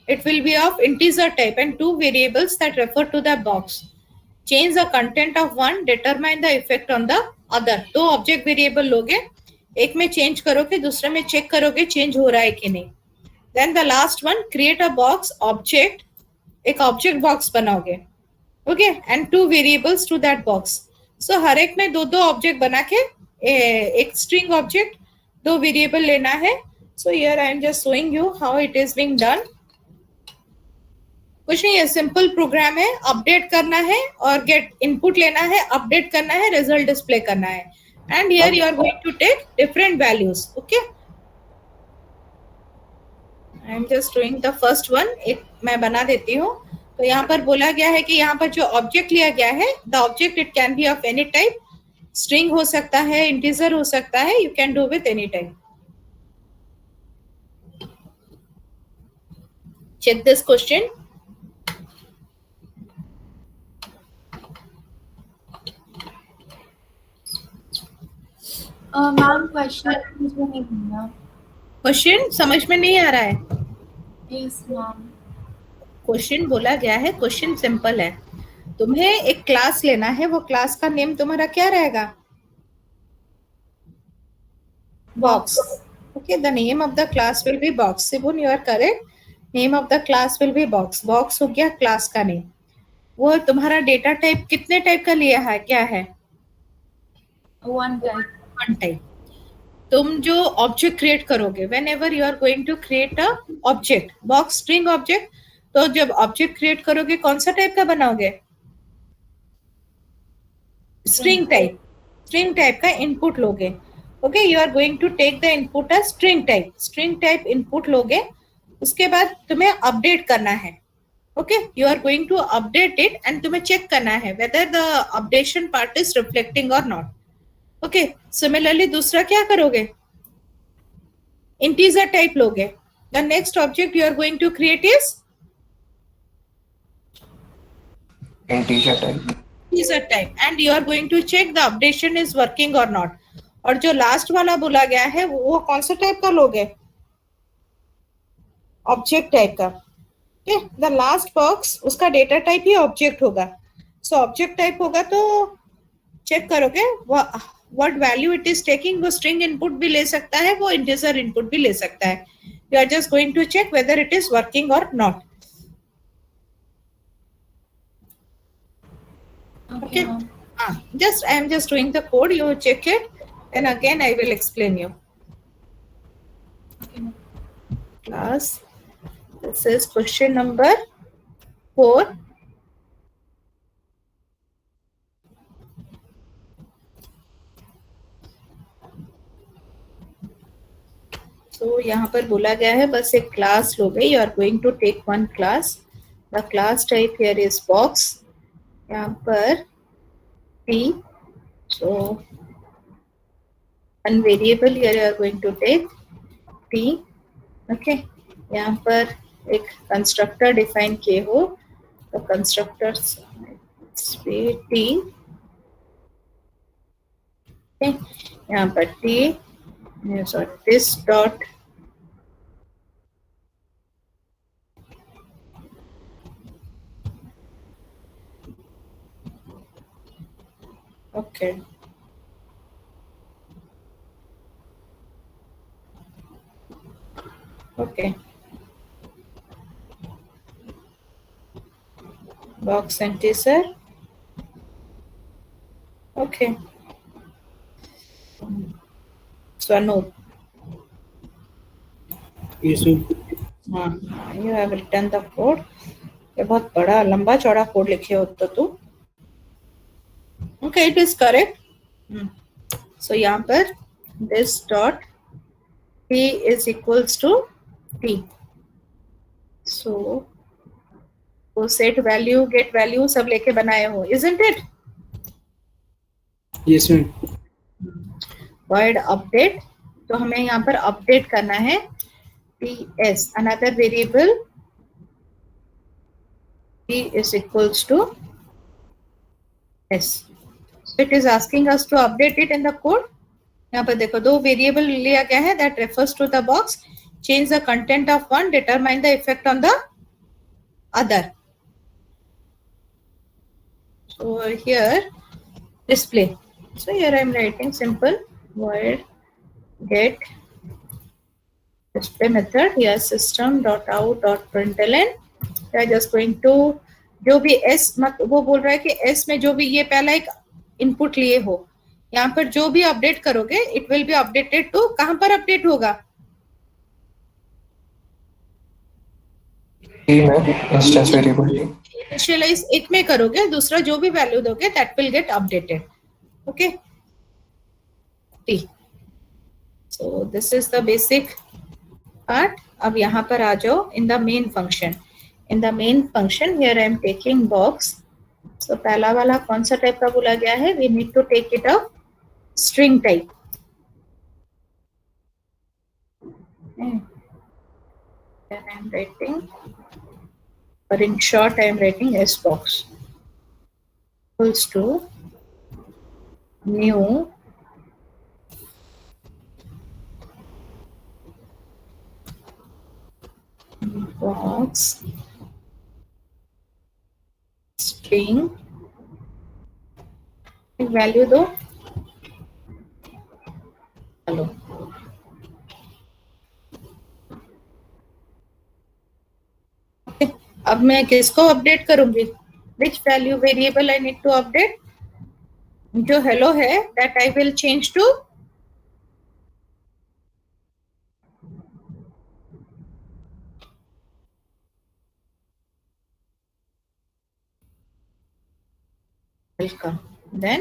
it will be of integer type, and two variables that refer to the box. Change the content of one, determine the effect on the other. दो object variable लोगे, एक में change करोगे, दूसरे में check करोगे change हो रहा है कि नहीं. Then the last one, create a box object, एक object box बनाओगे, okay, and two variables to that box. So हर एक में दो दो object बना के एक string object, दो variable लेना है. So here I am just showing you how it is being done. कुछ नहीं है, सिंपल प्रोग्राम है, अपडेट करना है और गेट इनपुट लेना है, अपडेट करना है, रिजल्ट डिस्प्ले करना है, and here you are going to take different values. Okay, I am just doing the first one. एक मैं बना देती हूँ. तो यहाँ पर बोला गया है कि यहाँ पर जो ऑब्जेक्ट लिया गया है, the object it can be of any type, string हो सकता है, इंटीजर हो सकता है, you can do with any type. Check this question. Ma'am question मुझे नहीं समझा. क्वेश्चन समझ में नहीं आ रहा है? Yes ma'am. क्वेश्चन बोला गया है, क्वेश्चन सिंपल है. तुम्हें एक क्लास लेना है, वो क्लास का नेम तुम्हारा क्या रहेगा? Box. Okay, the name of the class will be box. Sibun you are correct. Name of the class will be box. Box हो गया क्लास का नेम. वो तुम्हारा डेटा टाइप कितने टाइप का लिया है, क्या है? One type. One type. तुम जो ऑब्जेक्ट क्रिएट करोगे, whenever you are going to create a object, box string object, तो जब ऑब्जेक्ट क्रिएट करोगे कौन सा टाइप का बनाओगे? String type. स्ट्रिंग टाइप का इनपुट लोगे. Okay, you are going to take the input a string type. String type input लोगे, उसके बाद तुम्हें अपडेट करना है. Okay, you are going to update it and तुम्हें चेक करना है whether the updation part is reflecting और नॉट. ओके, सिमिलरली दूसरा क्या करोगे? इंटीजर टाइप लोगे. The next object you are going to create is integer type and you are going to check the updation is working और not. और जो last वाला बोला गया है वो कौन सा टाइप का लोगे? ऑब्जेक्ट टाइप का. द लास्ट बॉक्स उसका डेटा टाइप ही ऑब्जेक्ट होगा. सो ऑब्जेक्ट टाइप होगा तो चेक करोगे what value it is taking. वो स्ट्रिंग इनपुट भी ले सकता है, वो इंटीजर इनपुट भी ले सकता है. You are just going to check whether it is working और not. Okay, just I am just doing the code, you check it and again I will explain you. Class, this is question number 4. So यहाँ पर बोला गया है बस एक class लोगे. You are going to take one class. The class type here is box. यहाँ पर T. So one variable here you are going to take T. Okay. यहाँ पर एक constructor define किए हो तो constructors T. Okay. यहाँ पर T. So this dot okay. Okay. Box and teaser. Okay. Swanup. Yes, हाँ, you have written the code. ये बहुत बड़ा लंबा चौड़ा कोड लिखे हो तो तू. Okay, it is correct. So यहाँ पर this dot T is equals to T. So वो set value, get value सब लेके बनाए हो, isn't it? yes ma'am. Void update तो हमें यहाँ पर अपडेट करना है ps, another variable p is equals to s. It is asking us to update it in the code. यहाँ पर देखो दो वेरिएबल लिया गया है, that refers to the box. Change the content of one, determine the effect on the other. So here display. So here I am writing simple void get display method. Here system.out.println. We are just going to जो भी s मत वो बोल रहा है कि s में जो भी ये पहला एक इनपुट लिए हो, यहाँ पर जो भी अपडेट करोगे it will be updated to, कहां पर अपडेट होगा? इंस्टेंस वेरिएबल इनिशियलाइज एक में करोगे, दूसरा जो भी वैल्यू दोगे that will get updated. Okay T. So this is the basic part. अब यहाँ पर आ जाओ in the main function. In the main function here I am taking box. सो पहला वाला कौन सा टाइप का बोला गया है? We need to take it a string type. Then I am writing, or in short I am writing s box equals to new box string. Value दो. हेलो, अब मैं किसको अपडेट करूंगी? Which value variable I need to update? जो hello है that I will change to welcome. Then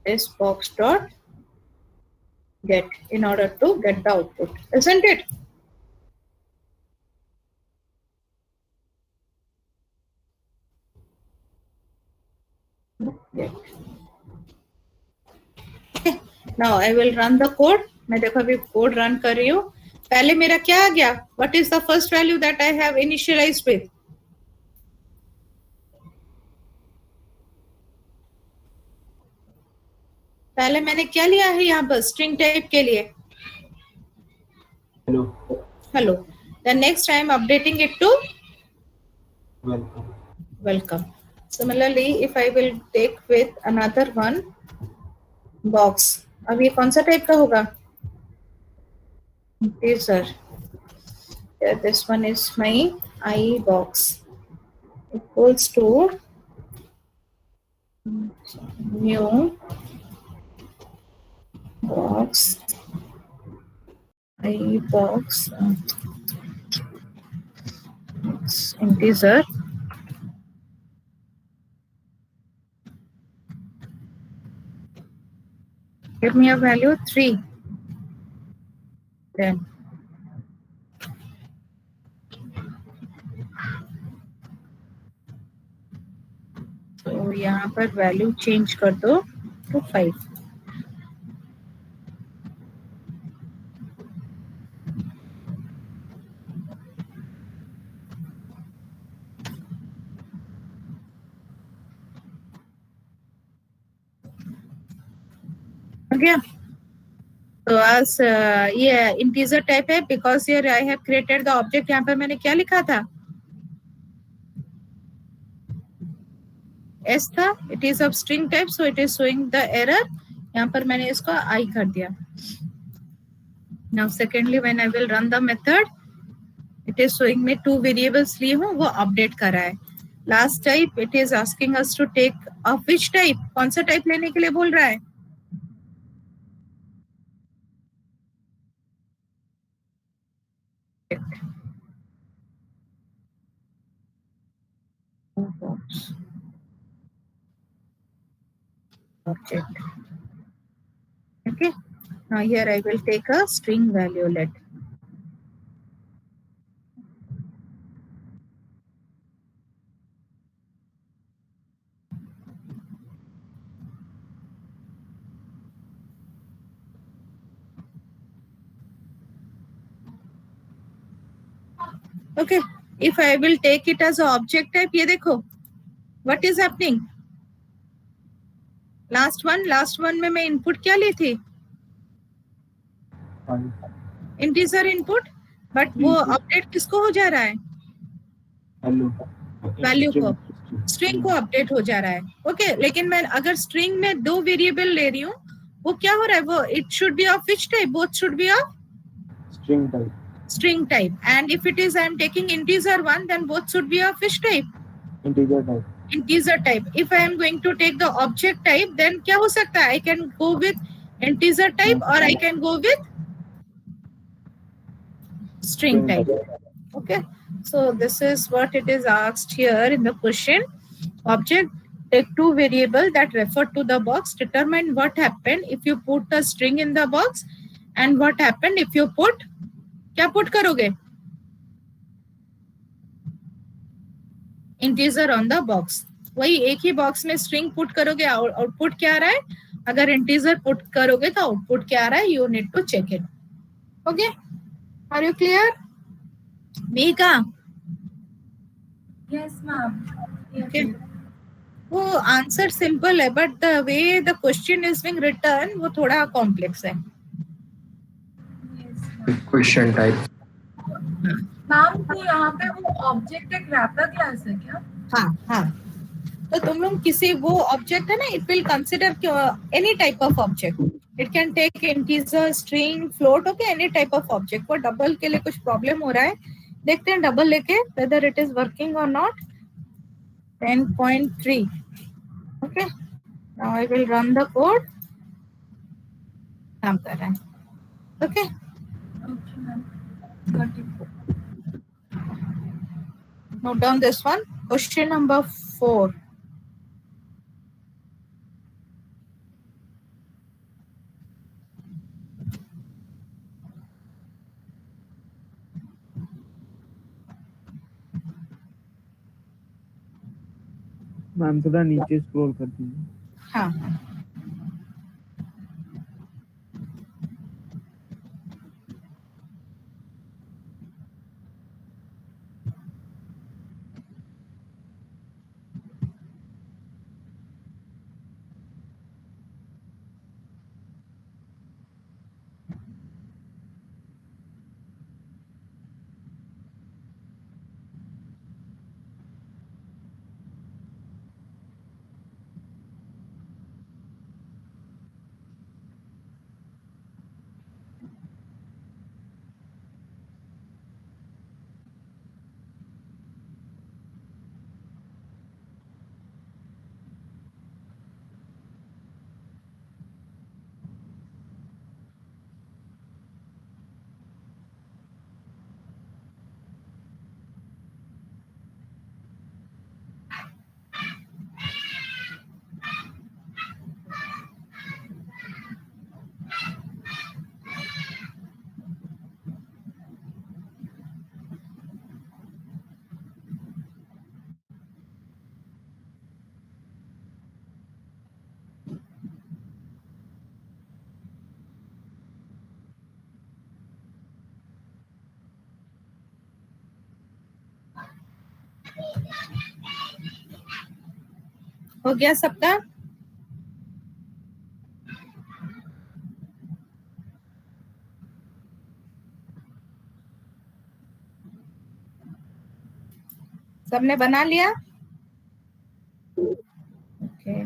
this box dot get in order to get the output, isn't it? Now I will run the code. मैं देखो अभी code run कर रही हूँ. पहले मेरा क्या आ गया? What is the first value that I have initialized with? पहले मैंने क्या लिया है यहाँ पर स्ट्रिंग टाइप के लिए? Hello. Hello. Then next I am updating it to Welcome. welcome. Similarly, if I will take with another one box, अब ये कौन सा टाइप का होगा? Integer. Yeah, this one is my I box equals to new box I box integer give me a value 3. Then तो यहाँ पर value change कर दो टू 5. हो गया? तो आज ये इंटीजर टाइप है because here I have created the object. यहाँ पर मैंने क्या लिखा था? एस था. It is of string type so it is showing the error. यहाँ पर मैंने इसको आई कर दिया. Now secondly when I will run the method it is showing में 2 वेरिएबल्स लिए हूँ, वो अपडेट कर रहा है. Last type it is asking us to take of which type? कौन सा टाइप लेने के लिए बोल रहा है? Object. Okay. Now here I will take a string value let. Okay, if I will take it as a object type, ये देखो, what is happening? Last one में मैं input क्या ली थी? Integer input, but वो update किसको हो जा रहा है? वैल्यू को, स्ट्रिंग को अपडेट हो जा रहा है. ओके, लेकिन मैं अगर स्ट्रिंग में दो वेरिएबल ले रही हूँ, वो क्या हो रहा है? वो it should be of which type? Both should be of string type. And if it is I am taking integer one, then both should be of which type? Integer type. If I am going to take the object type, then क्या हो सकता है? I can go with integer type or I can go with string type. Okay, so this is what it is asked here in the question. Object, take two variable that refer to the box. Determine what happened if you put a string in the box and what happened if you put, क्या put करोगे? Integer on the box. वही एक ही box में string put करोगे, output क्या आ रहा है? अगर इंटीजर पुट करोगे तो आउटपुट क्या आ रहा है? You need to check it. Okay, are you clear? Megha? Yes, ma'am. Okay, वो आंसर सिंपल है, but the way the question is being return वो थोड़ा कॉम्प्लेक्स है. Question type. मैम, तो यहाँ पे वो ऑब्जेक्ट एक रैपर क्लास है क्या? हाँ, तो तुम लोग किसी वो ऑब्जेक्ट है ना, it will consider any type of object. It can take integer, string, float, okay, any type of object. वो डबल के लिए कुछ प्रॉब्लम हो रहा है, देखते हैं डबल लेके वेदर इट इज वर्किंग और not. 10.3. Okay, now I will run the code. काम कर रहा है. Okay, Okay, ma'am. Got it. note down this one. Question number 4. Ma'am थोड़ा नीचे स्क्रॉल कर दीजिए. हाँ, हो गया सबका? सबने बना लिया? Okay,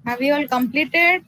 have you all completed?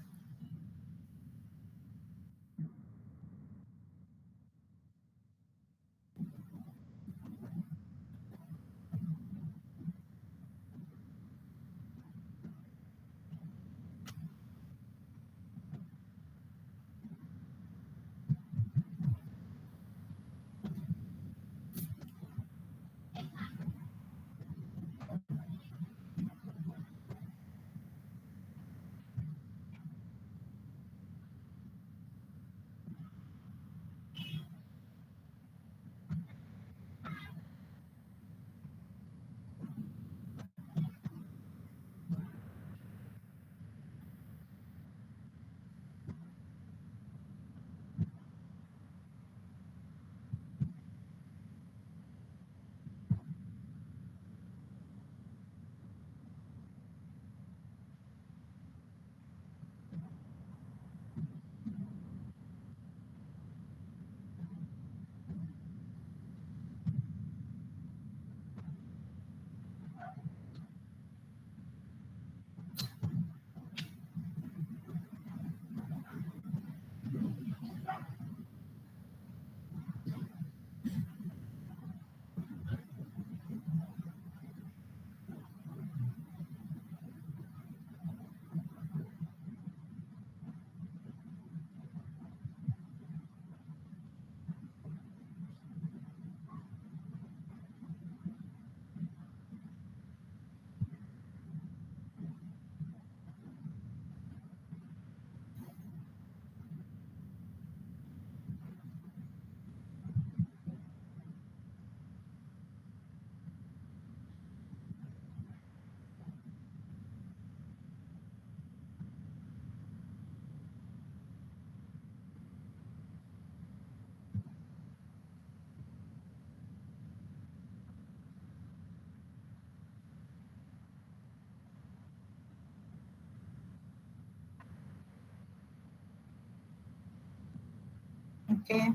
Okay.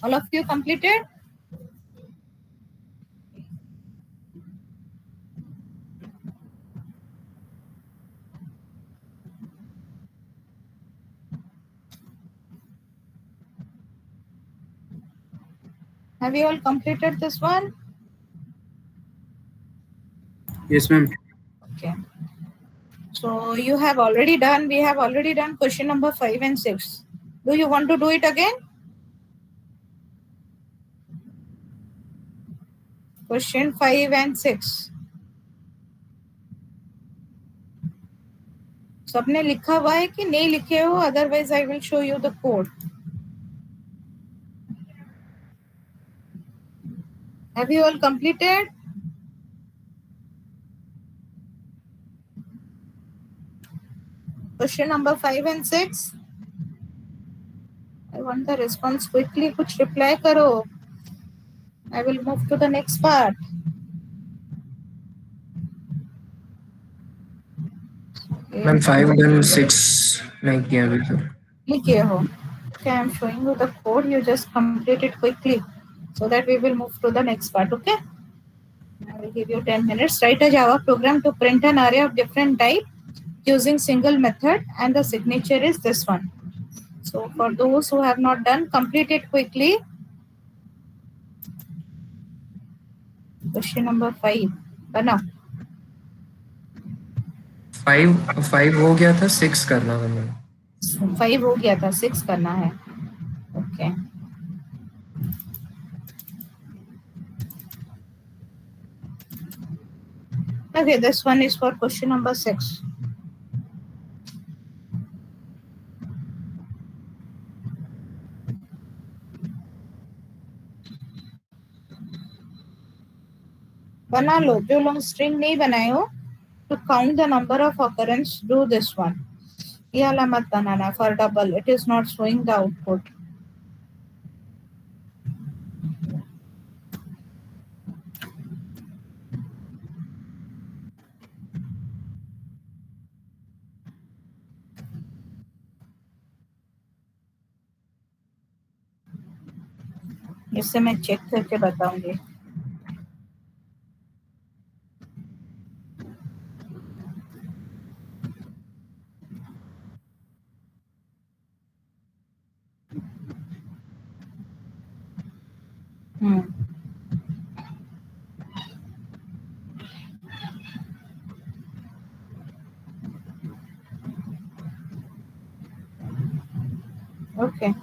All of you completed? Have you all completed this one? Yes, ma'am. Okay. So you have already done, we have already done question number 5 and 6. Do you want to do it again? Question 5 and 6. सबने लिखा हुआ है कि नहीं लिखे हो? Otherwise I will show you the code. Have you all completed? Question number 5 and 6. I want the response quickly. कुछ reply करो. I will move to the next part. Ma'am 5 and 6 नहीं किया अभी तो. नहीं किए हो. Okay, I am showing you the code. You just complete it quickly so that we will move to the next part. Okay. I will give you 10 minutes. Write a Java program to print an array of different type using single method, and the signature is this one. So for those who have not done, complete it quickly. Question number 5. Bana. 5 हो गया था, 6 करना था ma'am. 5 हो गया था, 6 करना है. Okay. Okay, this one is for question number 6. बना लो. जो लोग स्ट्रिंग नहीं बनाए हो, to count the number of occurrence, do this one. ये वाला मत बनाना for double. It is not showing the output. इससे मैं चेक करके बताऊंगी. Okay.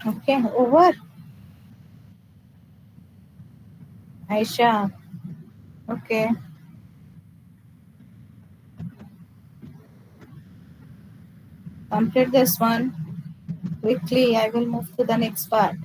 Okay, over. Aisha. Okay. Complete this one. Quickly, I will move to the next part.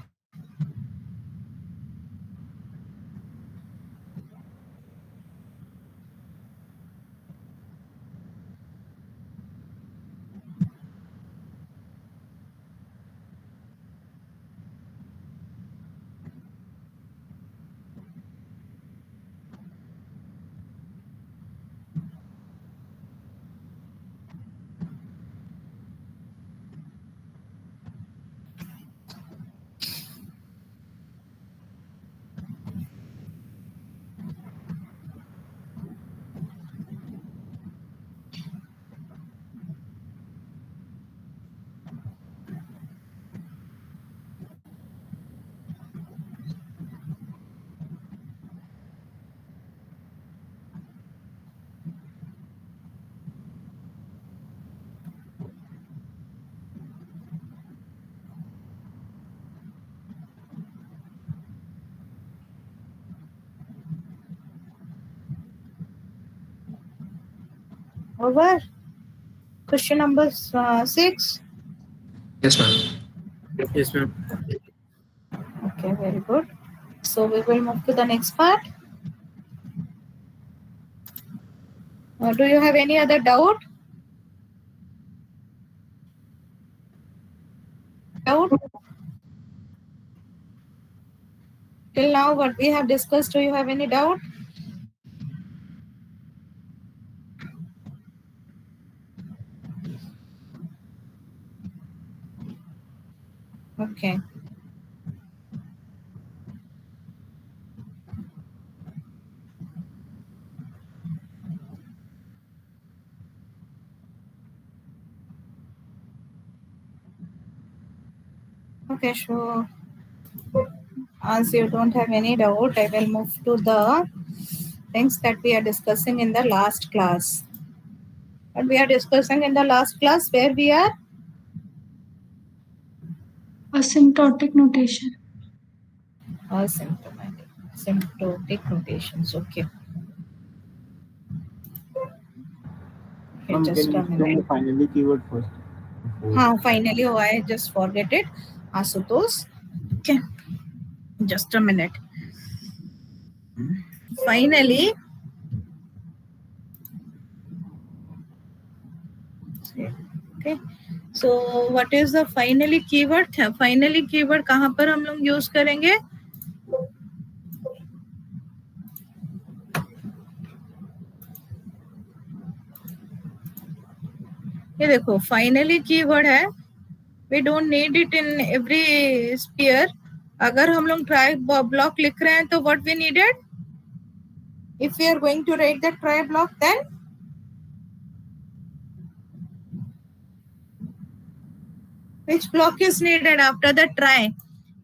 Over. Question number 6. Yes, ma'am. Yes, ma'am. Okay, very good. So we will move to the next part. Do you have any other doubt? Till now, what we have discussed, do you have any doubt? Okay. Okay, sure. As you don't have any doubt, I will move to the things that we are discussing in the last class. What we are discussing in the last class, where we are? Asymptotic notation. Asymptotic notations. Okay. Okay, just a minute. Finally keyword first. Finally, I just forget it. Asutosh. Okay. Just a minute. Finally, okay. So what is the finally keyword? Finally keyword कहाँ पर हम लोग use करेंगे? ये देखो finally keyword है. We don't need it in every sphere. अगर हम लोग ट्राई ब्लॉक लिख रहे हैं तो what we needed? If we are going to write the try block then which block is needed after the try?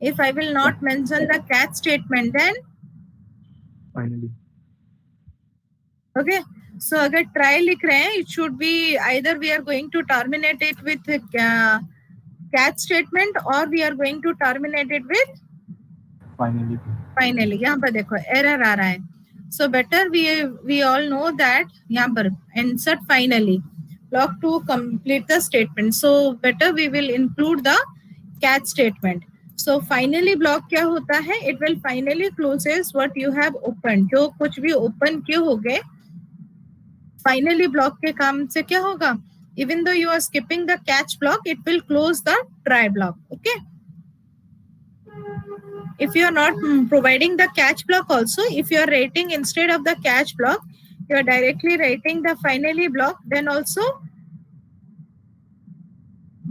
If I will not mention the catch statement, then Finally. Okay. So अगर try लिख रहे हैं, it should be either we are going to terminate it with catch statement or we are going to terminate it with finally. यहाँ पर देखो error आ रहा है. So better we all know that यहाँ पर insert finally block to complete the statement. So better we will include the catch statement. So finally block क्या होता है? It will finally closes what you have opened. जो कुछ भी open किए होगे finally block के काम से क्या होगा? Even though you are skipping the catch block, it will close the try block. Okay. If you are not providing the catch block also, if you are writing instead of the catch block, you are directly writing the finally block, then also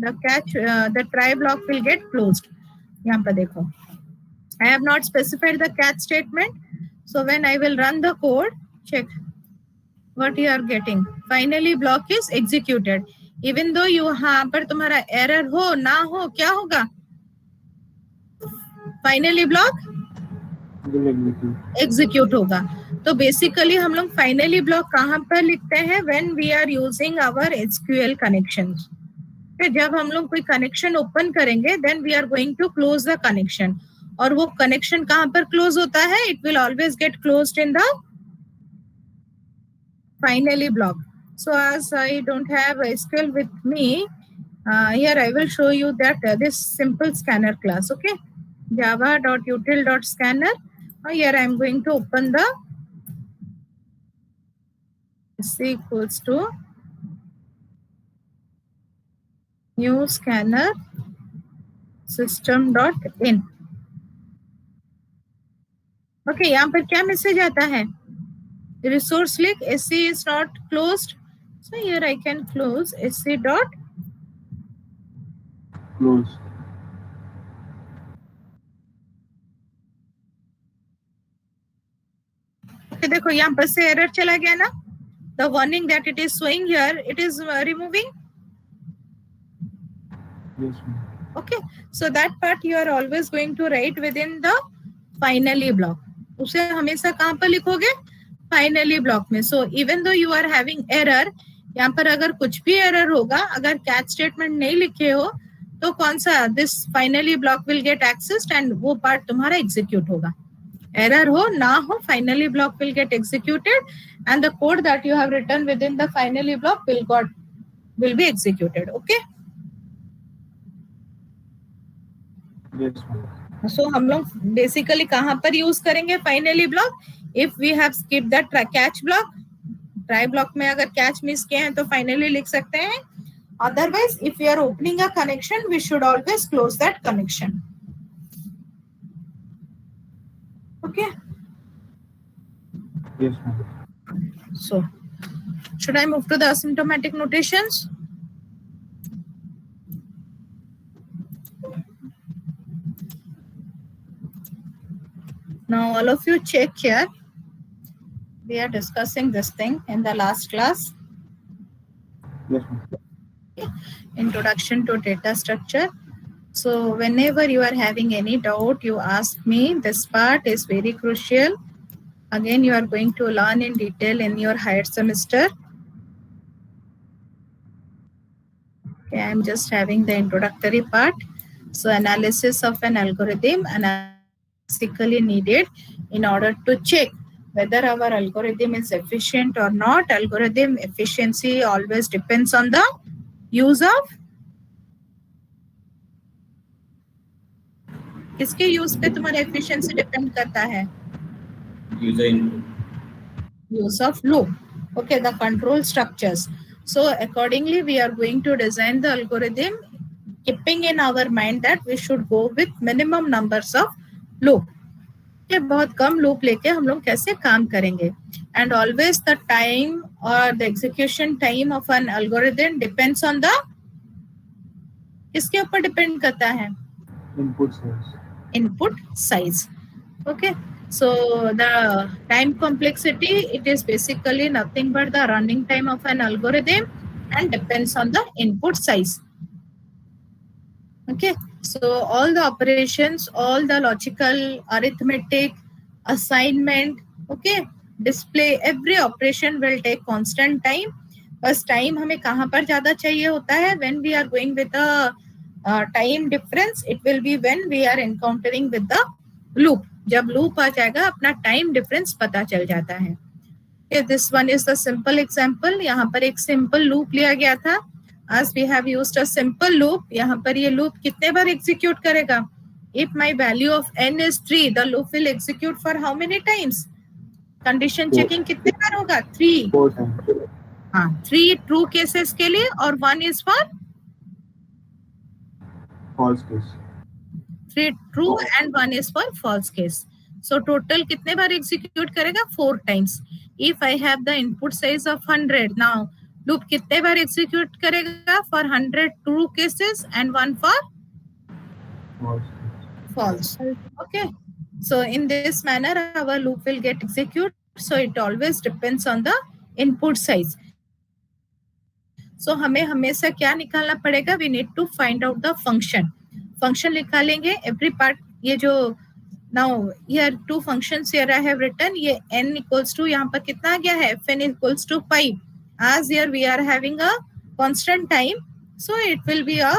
the try block will get closed. यहाँ पर देखो. I have not specified the catch statement. So when I will run the code, check what you are getting. Finally block is executed. Even though यहाँ पर तुम्हारा error हो ना हो, क्या होगा? Finally block execute होगा. तो basically हम लोग finally block कहाँ पर लिखते हैं? When we are using our SQL connections. जब हम लोग कोई कनेक्शन ओपन करेंगे then we are going to close the connection. और वो कनेक्शन कहाँ पर क्लोज होता है? It will always get closed in the finally block. So as I don't have SQL with me, here I will show you that this simple scanner class. Okay, java.util.scanner. Here I am going to open the C equals to new scanner system.in. Okay, यहाँ पर क्या message आता है? Resource link SC is not closed, so here I can close SC dot close. Okay, देखो यहाँ पर से error चला गया ना. The warning that it is showing here, it is removing. Yes, ma'am. Okay, so that part you are always going to write within the finally block. उसे हमेशा कहाँ पर लिखोगे? फाइनली ब्लॉक में. So even though you are having error, यहाँ पर अगर कुछ भी एरर होगा, अगर कैच स्टेटमेंट नहीं लिखे हो तो कौन सा this finally block will get accessed and वो पार्ट तुम्हारा एग्जीक्यूट होगा. एरर हो ना हो, finally block will get executed and the code that you have written within the finally block will be executed. Okay, Yes, ma'am. So हम लोग basically कहाँ पर यूज करेंगे finally block? If we have skip the catch block, try block में अगर catch miss किए हैं तो फाइनली लिख सकते हैं. Otherwise if you are opening a connection we should always close that connection. Okay, Yes, ma'am. so should I move to the asymptomatic notations? Now all of you check here. We are discussing this thing in the last class. Yes, ma'am. Introduction to data structure. So whenever you are having any doubt, you ask me. This part is very crucial. Again, you are going to learn in detail in your higher semester. Okay, I am just having the introductory part. So analysis of an algorithm and basically needed in order to check whether our algorithm is efficient or not. Algorithm efficiency always depends on the use of किसके use पे तुम्हारा efficiency depend करता है? User input. Use of loop. Okay, the control structures. So accordingly we are going to design the algorithm keeping in our mind that we should go with minimum numbers of loop. के बहुत कम loop लेके हम लोग कैसे काम करेंगे. And always the time or the execution time of an algorithm depends on the किसके ऊपर डिपेंड करता है? Input size. Input size. Okay, so the time complexity, it is basically nothing but the running time of an algorithm and depends on the input size. Okay, so all the operations, all the logical, arithmetic, assignment, okay, display, every operation will take constant time. बस time हमें कहाँ पर ज्यादा चाहिए होता है? When we are going with a time difference, it will be when we are encountering with the loop. जब loop आ जाएगा अपना time difference पता चल जाता है. Okay, this one is the simple example. यहाँ पर एक simple loop लिया गया था. As we have used a simple loop, यहाँ पर ये loop कितने बार execute करेगा? If my value of n is 3, the loop will execute for how many times? Condition checking कितने बार होगा? 3. 4 times. हाँ, 3 true cases के लिए और 1 is for False case. 3 true and 1 is for false case. So total कितने बार execute करेगा? 4 times. If I have the input size of 100, now loop कितने बार execute करेगा? For 100 true cases and 1 for False. false. Okay, so in this manner our loop will get executed. So it always depends on the input size. So हमें हमेशा क्या निकालना पड़ेगा? We need to find out the function. Function निकालेंगे every part. ये जो now here 2 functions here I have written. ये n equals to यहाँ पर कितना आ गया है? Fn equals to 5. As here we are having a constant time, so it will be a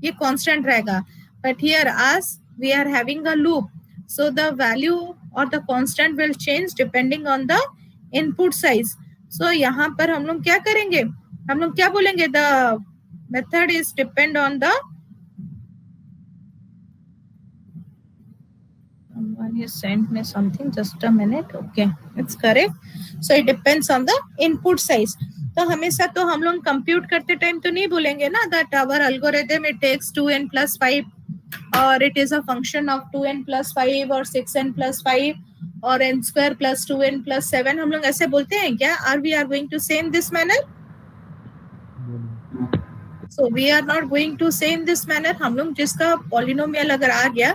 ये constant रहेगा. But here as we are having a loop, so the value or the constant will change depending on the input size. So यहाँ पर हम लोग क्या करेंगे, हम लोग क्या बोलेंगे, the method is depend on the, someone has sent me something, just a minute. Okay, it's correct. So it depends on the input size. तो हमेशा तो हम लोग कंप्यूट करते टाइम तो नहीं बोलेंगे ना that our algorithm it takes 2n plus 5 or it is a function of 2n plus 5 or 6n plus 5 or n square plus 2n plus 7. हम लोग ऐसे बोलते हैं क्या? Are we are going to say in this manner? So we are not going to say in this manner. हम लोग जिसका polynomial अगर आ गया,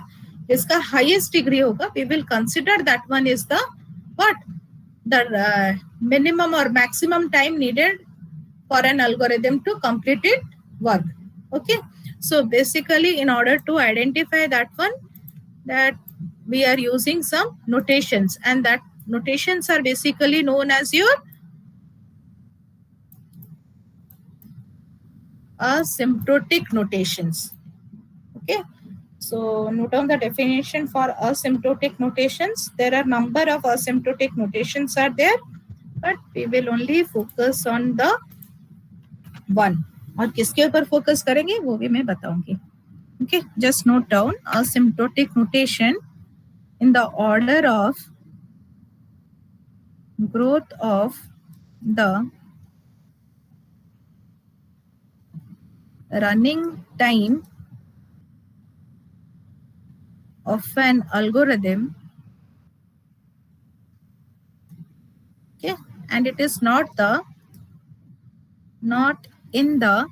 जिसका highest degree होगा, we will consider that one is the what? The minimum or maximum time needed for an algorithm to complete it work. Okay. So basically, in order to identify that one, that we are using some notations, and that notations are basically known as your asymptotic notations. Okay. So note down the definition for asymptotic notations. There are number of asymptotic notations are there, but we will only focus on the one. और किसके ऊपर focus करेंगे वो भी मैं बताऊंगी. Okay, just note down asymptotic notation in the order of growth of the running time of an algorithm. Okay, and it is not in the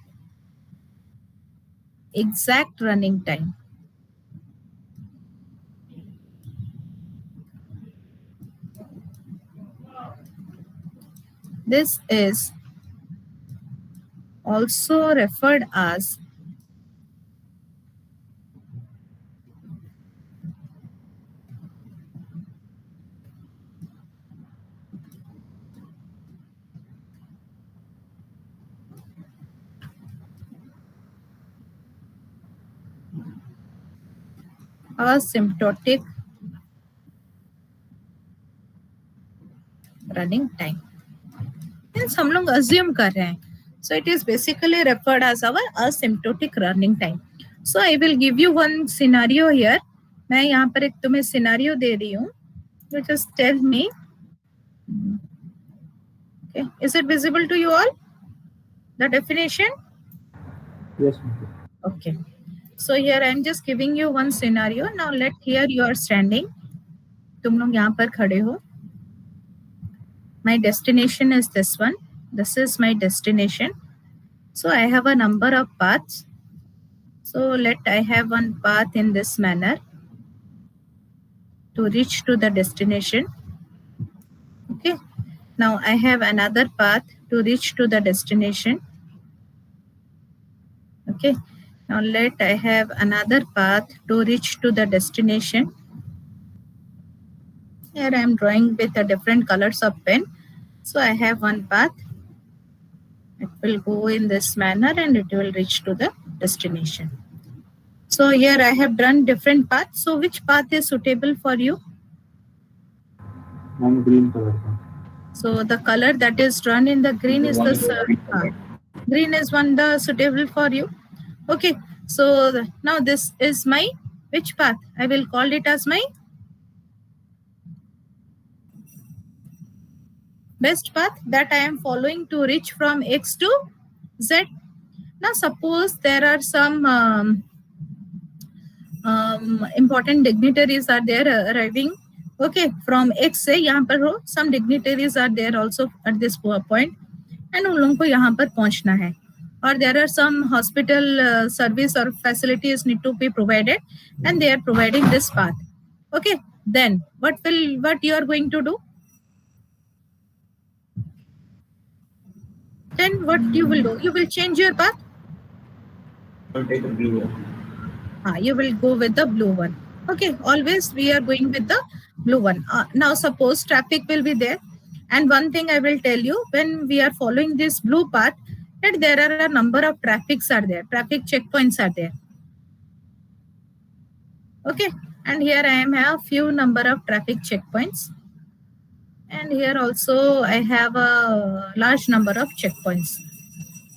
exact running time. This is also referred as asymptotic running time. Means हम लोग assume कर रहे हैं. So it is basically referred as our asymptotic running time. So I will give you one scenario here. मैं यहाँ पर एक तुम्हें scenario दे रही हूँ. You just tell me. Okay, is it visible to you all? The definition? Yes. Okay. So here I am just giving you one scenario. Now let here you are standing. तुम लोग यहाँ पर खड़े हो. My destination is this one. This is my destination. So I have a number of paths. So let I have one path in this manner to reach to the destination. Okay. Now I have another path to reach to the destination. Okay. Now let I have another path to reach to the destination. Here I am drawing with a different colors of pen. So I have one path. It will go in this manner and it will reach to the destination. So here I have drawn different paths. So which path is suitable for you? Green color. So the color that is drawn in the green is the green is one the suitable for you. Okay. So now this is my which path? I will call it as my best path that I am following to reach from X to Z. Now suppose there are some important dignitaries are there arriving. Okay, from X से यहाँ पर हो, some dignitaries are there also at this point, and उन लोगों को यहाँ पर पहुँचना है. Or there are some hospital service or facilities need to be provided, and they are providing this path. Okay, then what you are going to do? Then what you will do? You will change your path. I'll take the blue one. You will go with the blue one. Okay, always we are going with the blue one. Now suppose traffic will be there, and one thing I will tell you, when we are following this blue path, that there are a number of traffic checkpoints are there. Okay, and here I have few number of traffic checkpoints, and here also I have a large number of checkpoints,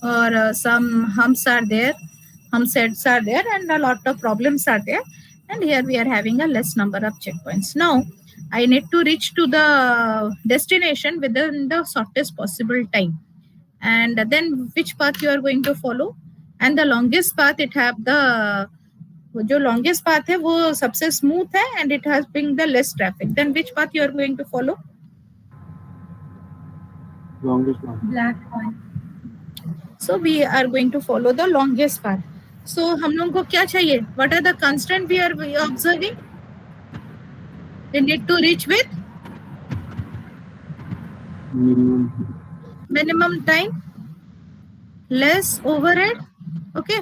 or some humps are there, hump sets are there, and a lot of problems are there. And here we are having a less number of checkpoints. Now I need to reach to the destination within the shortest possible time. And then which path you are going to follow, and the longest path, it have the जो longest path है वो सबसे smooth है, and it has been the less traffic. Then which path you are going to follow? Longest one. Black one. So we are going to follow the longest path. So हम लोगों को क्या चाहिए? What are the constant we are observing? We need to reach with minimum time, less overhead, okay,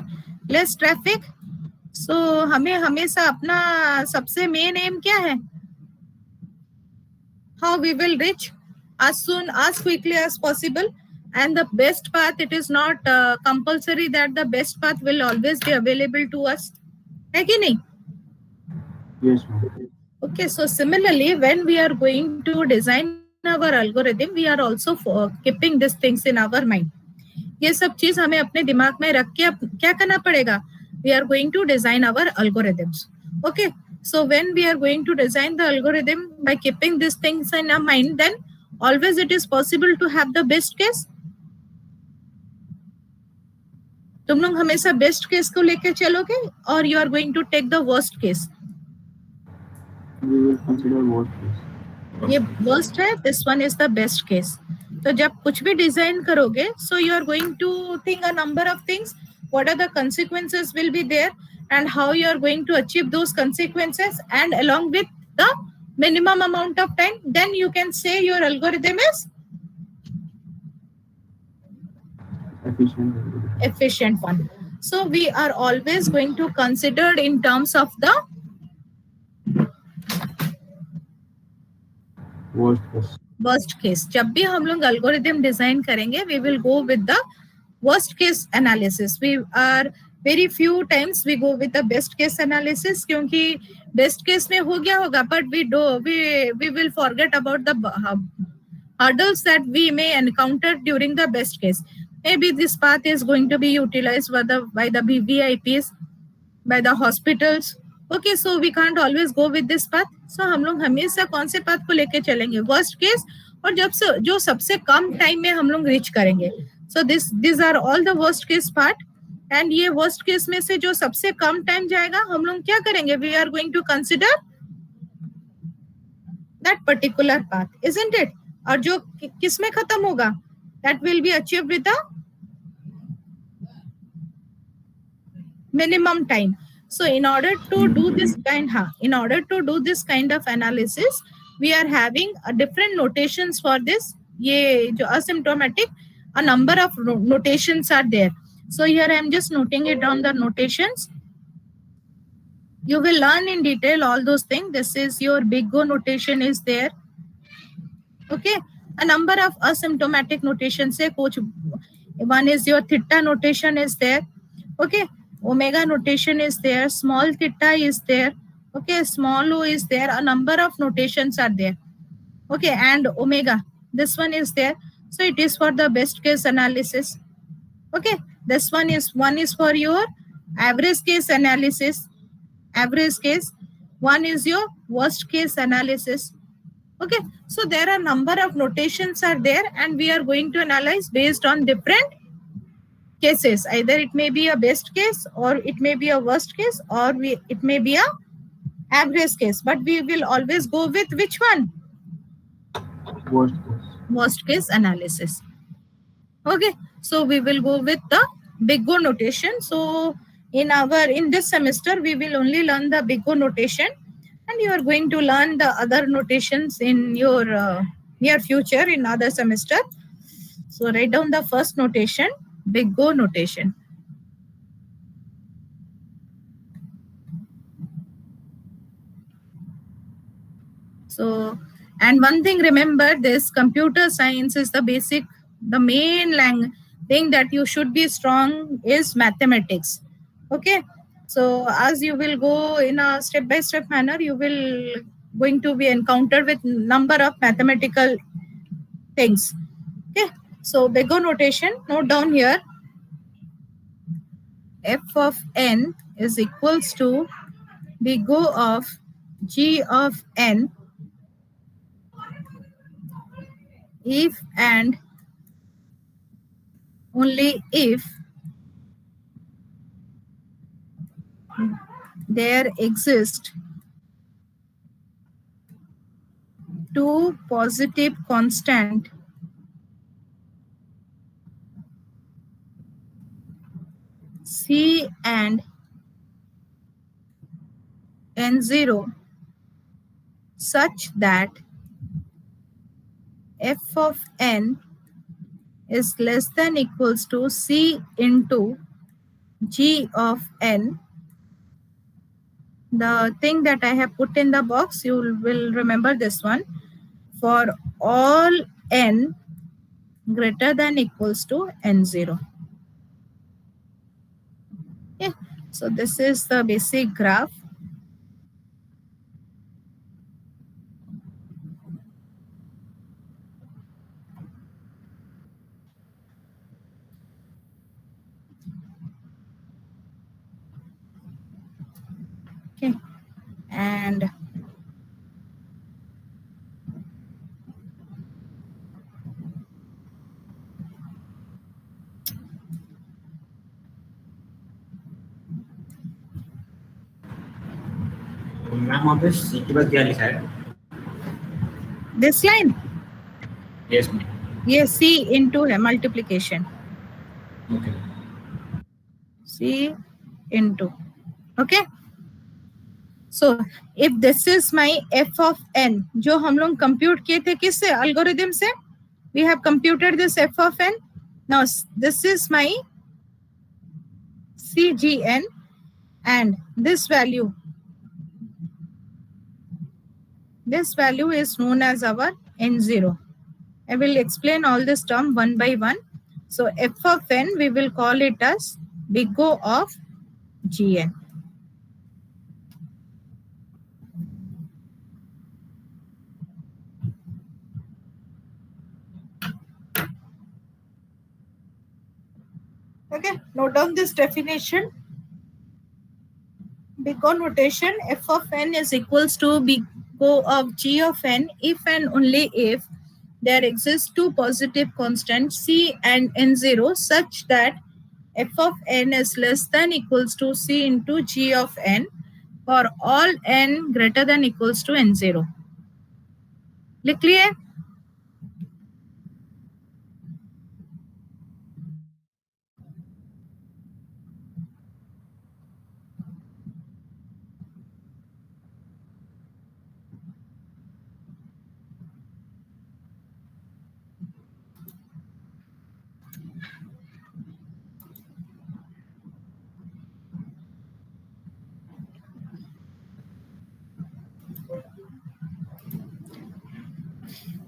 less traffic. So हमें हमेशा अपना सबसे main aim क्या है? How we will reach as soon as quickly as possible. And the best path, it is not compulsory that the best path will always be available to us. है कि नहीं? Yes, ma'am. Okay, so similarly, when we are going to design our algorithm, we are also keeping these things in our mind. ये सब चीज हमें अपने दिमाग में रख के क्या करना पड़ेगा? We are going to design our algorithms. Okay, so when we are going to design the algorithm by keeping these things in our mind, then always it is possible to have the best case. तुम लोग हमेशा best case को लेके चलोगे, और you are going to take the worst case? We will consider worst case. ये worst है, this one is the best case. तो जब कुछ भी डिजाइन करोगे, so you are going to think a number of things, what are the consequences will be there, and how you are going to achieve those consequences, and along with the minimum amount of time, then you can say your algorithm is efficient one. So we are always going to consider in terms of the worst case. जब भी हम लोग algorithm design करेंगे, we will go with the worst case analysis. We are very few times we go with the best case analysis, क्योंकि best case में हो गया होगा, but we will forget about the hurdles that we may encounter during the best case. Maybe this path is going to be utilized by the VVIPs, by the hospitals. Okay, so we can't always go with this path. So हम लोग हमेशा कौन से path को लेके चलेंगे? Worst case, और जो सबसे कम time में हम लोग reach करेंगे. So these are all the worst case part. And ये worst case में से जो सबसे कम time जाएगा, हम लोग क्या करेंगे? We are going to consider that particular path, isn't it? और जो किस में खत्म होगा? That will be achieved with a minimum time. So in order to do this kind of analysis, we are having a different notations for this. ये जो asymptomatic, a number of notations are there. So here I am just noting it down, the notations. You will learn in detail all those things. This is your big O notation is there. Okay, a number of asymptomatic notations है. One is your theta notation is there. Okay, omega notation is there, small theta is there. Okay, small o is there. A number of notations are there. Okay, and omega, this one is there. So it is for the best case analysis. Okay, this one is for your average case analysis. Average case. One is your worst case analysis. Okay, so there are number of notations are there, and we are going to analyze based on different cases. Either it may be a best case, or it may be a worst case, or it may be a average case. But we will always go with which one? Worst case analysis. Okay, so we will go with the big O notation. So in this semester we will only learn the big O notation, and you are going to learn the other notations in your near future in other semester. So write down the first notation, big O notation. So, and one thing, remember this, computer science is the main thing that you should be strong is mathematics. Okay, So as you will go in a step-by-step manner, you will going to be encountered with number of mathematical things. Okay, so big O notation, note down here, f of n is equals to big O of g of n if and only if there exist two positive constant c and n0 such that f of n is less than equals to c into g of n. The thing that I have put in the box, you will remember this one, for all n greater than equals to n0. Okay, so this is the basic graph. Okay, and ma'am वहाँ पे सी के बाद क्या लिखा है? this line, yes ma'am. ये c into है multiplication, okay. c into, okay. So if this is my f of n, जो हम लोग compute किए थे किससे, algorithm से, we have computed this f of n. Now this is my cgn and this value is known as our n0. I will explain all this term one by one. So f of n, we will call it as big O of gn. Okay, note down this definition. Big O notation, f of n is equals to big O of g of n if and only if there exist two positive constants c and n0 such that f of n is less than equals to c into g of n for all n greater than equals to n0. लिख लिए?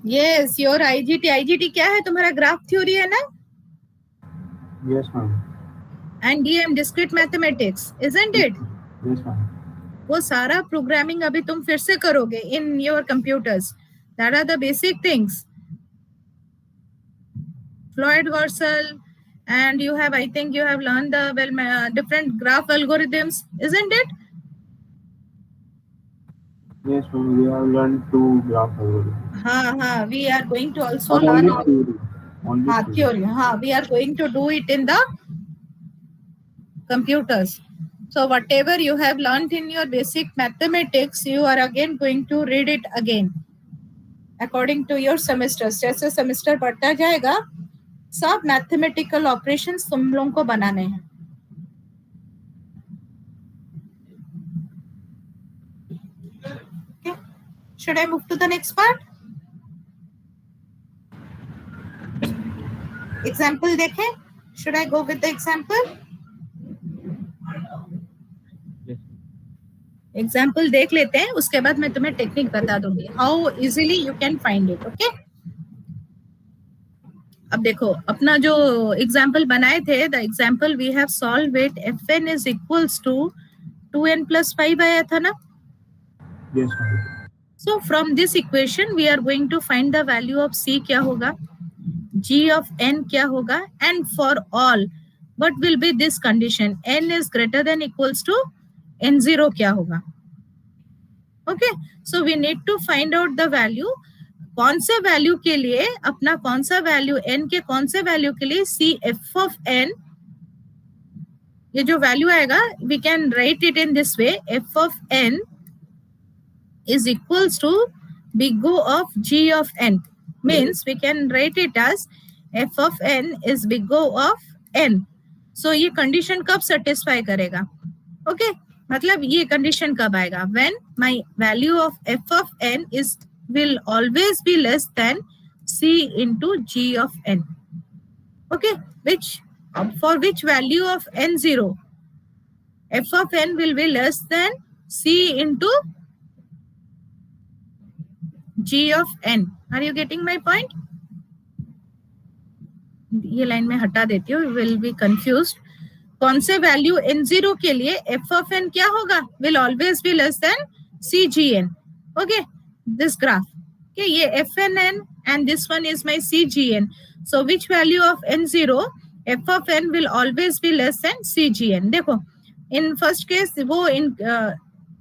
Yes, your IGT क्या है तुम्हारा? Graph theory है ना? Yes, ma'am. And DM discrete mathematics, isn't it? Yes, ma'am. वो सारा programming अभी तुम फिर से करोगे in your computers. That are the basic things. Floyd-Warshall, and you have, I think you have learned the different graph algorithms, isn't it? Yes, ma'am. We have learned two graph algorithms. We are going to also But learn only theory. Only theory. We are going to do it in the computers. So whatever you have learned in your basic mathematics, you are again going to read it again according to your semesters. जैसे semester बढ़ता जाएगा, सब mathematical operations तुम लोगों को बनाने हैं. Okay. Should I move to the next part? Example देखें? Should I go with the example? Example देख लेते हैं, उसके बाद मैं तुम्हें टेक्निक बता दूंगी how easily you can find it. Okay, अब देखो अपना जो एग्जाम्पल बनाए थे, the example we have solve it, F N is equals to 2n plus 5 आया था ना. Yes, ma'am. So from this equation we are going to find the value of c क्या होगा, g of n क्या होगा, and for all what will be this condition, n is greater than equals to n0 क्या होगा. Okay, so we need to find out the value. कौन से value के लिए अपना कौन सा वैल्यू n के कौन से वैल्यू के लिए c f of n, ये जो वैल्यू आएगा we can write it in this way, f of n is equals to big O of g of n, means we can write it as f of n is big O of n. So ये condition कब satisfy करेगा. Okay, मतलब ये condition कब आएगा, when my value of f of n is will always be less than c into g of n. Okay, which for which value of n0 f of n will be less than c into g of n. Are you getting my point? ये line में हटा देती हूँ, will be confused. कौन से value n0 के लिए f of n क्या होगा, will always be less than cgn. Okay, this graph. Okay, ये fnn and this one is my cgn. So which value of n0 f of n will always be less than cgn. देखो in first case वो in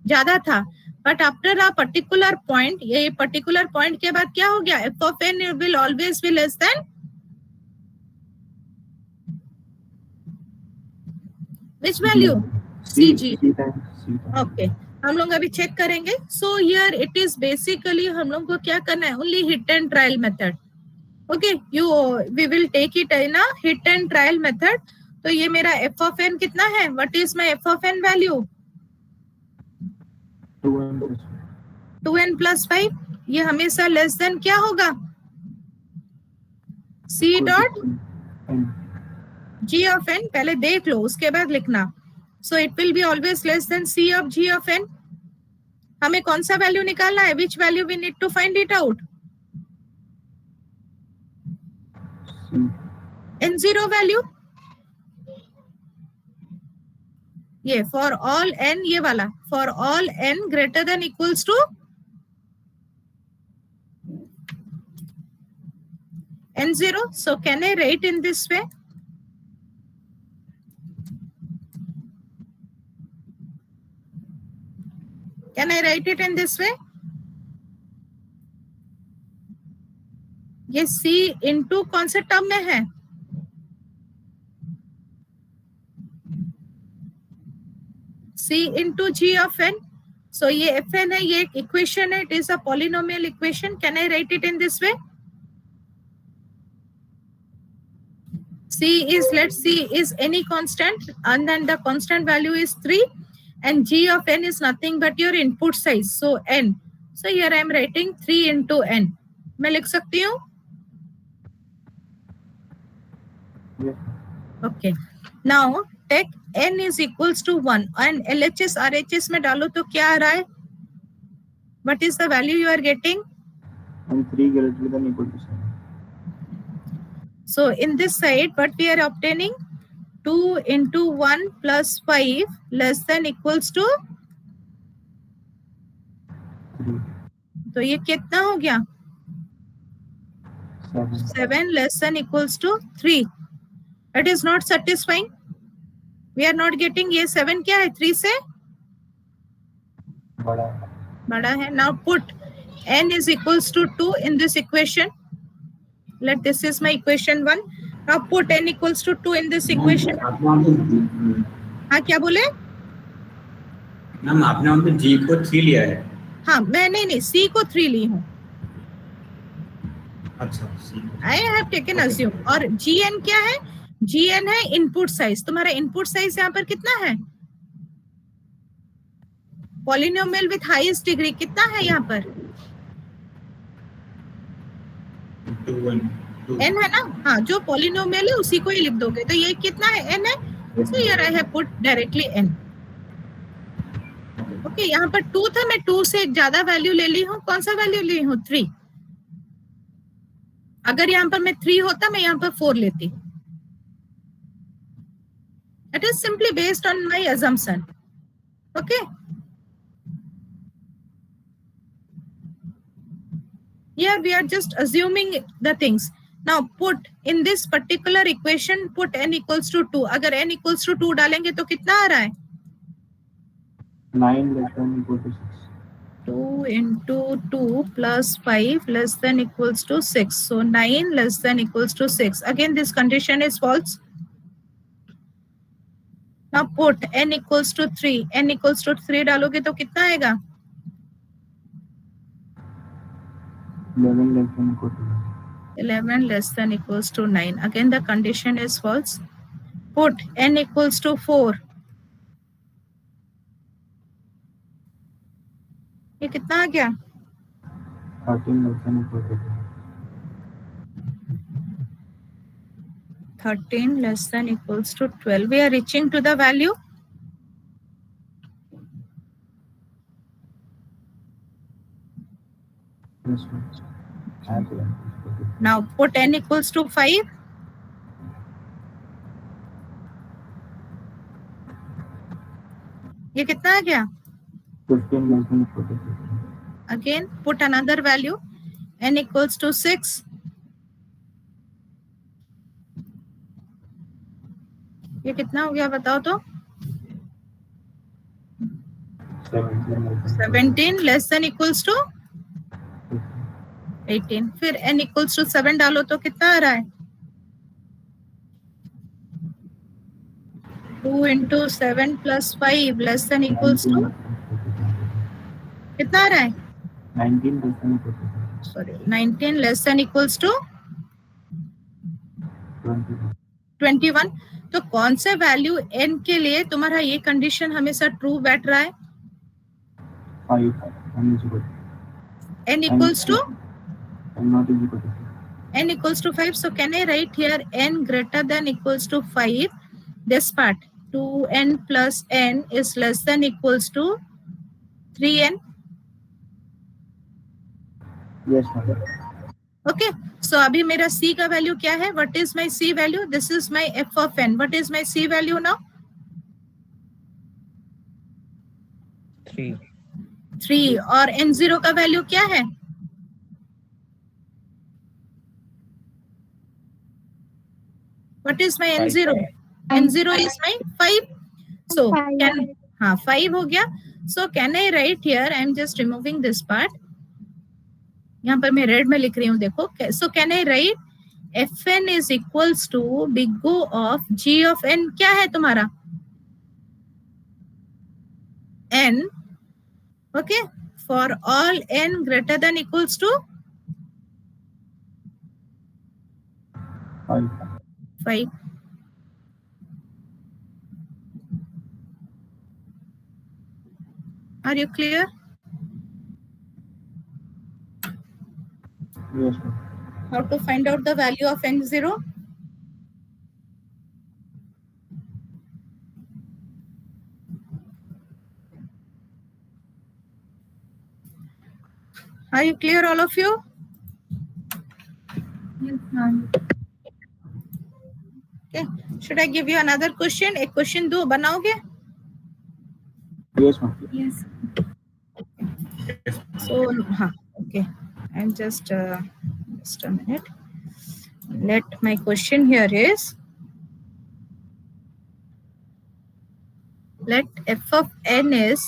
ज्यादा था, but after a particular point, ये particular point के बाद क्या हो गया, f of n will always be less than which value, cg. Okay, हम लोग अभी चेक करेंगे. So here it is basically हम लोग को क्या करना है, only hit and trial method. Okay, we will take it in a hit and trial method. तो ये मेरा f of n कितना है, what is my f of n value, 2n plus 5. ये हमेशा लेस देन क्या होगा, c dot g of n. पहले देख लो उसके बाद लिखना. So it will be always less than c of g of n. हमें कौन सा वैल्यू निकालना है, which value we need to find it out, n0 value. ये for all n, ये वाला for all n greater than equals to n0. So can I write in this way, can I write it in this way, ये c into कौन से term में है, c into g of n. So ये fn है, ये एक equation है, it is a polynomial equation. Can I write it in this way, c is, let's see, is any constant and then the constant value is 3 and g of n is nothing but your input size, so n. So here I am writing 3 into n. मैं लिख सकती हूँ. Okay, now take n is equals to 1 and LHS RHS में डालो तो क्या आ रहा है, what is the value you are getting, and 3 greater than equal to 7. So in this side what we are obtaining, 2 into 1 plus 5 less than equals to 3. तो ये कितना हो गया, 7 less than equals to 3. It is not satisfying, we are not getting. ये 7 क्या है, 3 से बड़ा है. Now put n is equals to 2 in this equation. Let this is my equation 1. Now put n equals to 2 in this equation. हाँ क्या बोले ma'am, आपने वहाँ पे g को 3 लिया है. हाँ मैं नहीं c को 3 ली हूँ. अच्छा, I have taken assume. और gn क्या है, gn है इनपुट साइज. तुम्हारा इनपुट साइज यहाँ पर कितना है, पॉलिनोमियल विथ हाईएस्ट डिग्री कितना है यहाँ पर, 2 n है ना. हाँ जो पॉलिनोमियल है उसी को ही लिख दोगे. तो ये कितना है, n है. So here I have put directly n. Okay, यहाँ पर 2 था, मैं 2 से एक ज्यादा वैल्यू ले ली हूँ. कौन सा वैल्यू ली हूँ, 3. अगर यहाँ पर मैं 3 होता मैं यहाँ पर 4 लेती. It is simply based on my assumption. Okay. Here we are just assuming the things. Now put in this particular equation, put n equals to 2. अगर n equals to 2 डालेंगे तो कितना आ रहा है? 9 less than equal to 6. 2 into 2 plus 5 less than equals to 6. So 9 less than equals to 6. Again, this condition is false. Now put n equals to 3. n equals to 3 डालोगे तो कितना आएगा? 11 less than equal to 9. 11 less than equals to 9. Again, the condition is false. Put n equals to 4. ये कितना आ गया? 13 less than equal to 2. 13 less than equals to 12. We are reaching to the value. Yes, ma'am. As well. Now put n equals to 5. ये कितना आ गया? 15 less than equal to 2. Again, put another value. n equals to 6. ये कितना हो गया बताओ तो? 17 less than equals to 18. फिर n equals to 7 डालो तो कितना आ रहा है? 2 into 7 plus 5 less than equals to कितना आ रहा है? 19 less than equal to 2. Sorry, 19 less than equals to 21. तो कौन से वैल्यू n के लिए तुम्हारा ये कंडीशन हमेशा ट्रू बैठ रहा है? 5 n is equal to n equals to n not is equal to 5. n equals to 5. So can I write here n greater than equals to 5? This part 2n plus n is less than equals to 3n. Yes, ma'am. Okay. So अभी मेरा c का value क्या है? What is my c value? This is my f of n. What is my c value now? 3. 3. और n0 का value क्या है? What is my n0? n0 is my 5. So can 5 हो गया. So can I write here? I am just removing this part. यहाँ पर मैं red में लिख रही हूँ देखो. So can I write fn is equals to big O of g of n क्या है तुम्हारा? n. Okay. For all n greater than equals to 5. Are you clear? Yes, ma'am. How to find out the value of n0? Are you clear, all of you? Yes, ma'am. Okay. Should I give you another question? एक question दो बनाओगे? Yes, ma'am. Yes. So, हाँ, okay. I'm just a minute. Let my question here is, let f of n is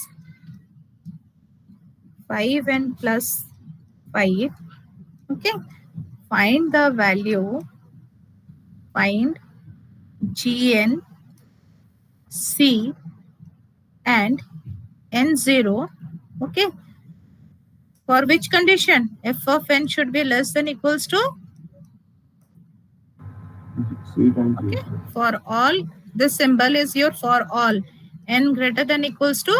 5n plus 5. Okay. Find the value. Find gn, c, and n0. Okay. For which condition? F of n should be less than equals to? C times Okay. For all, this symbol is your for all. N greater than equals to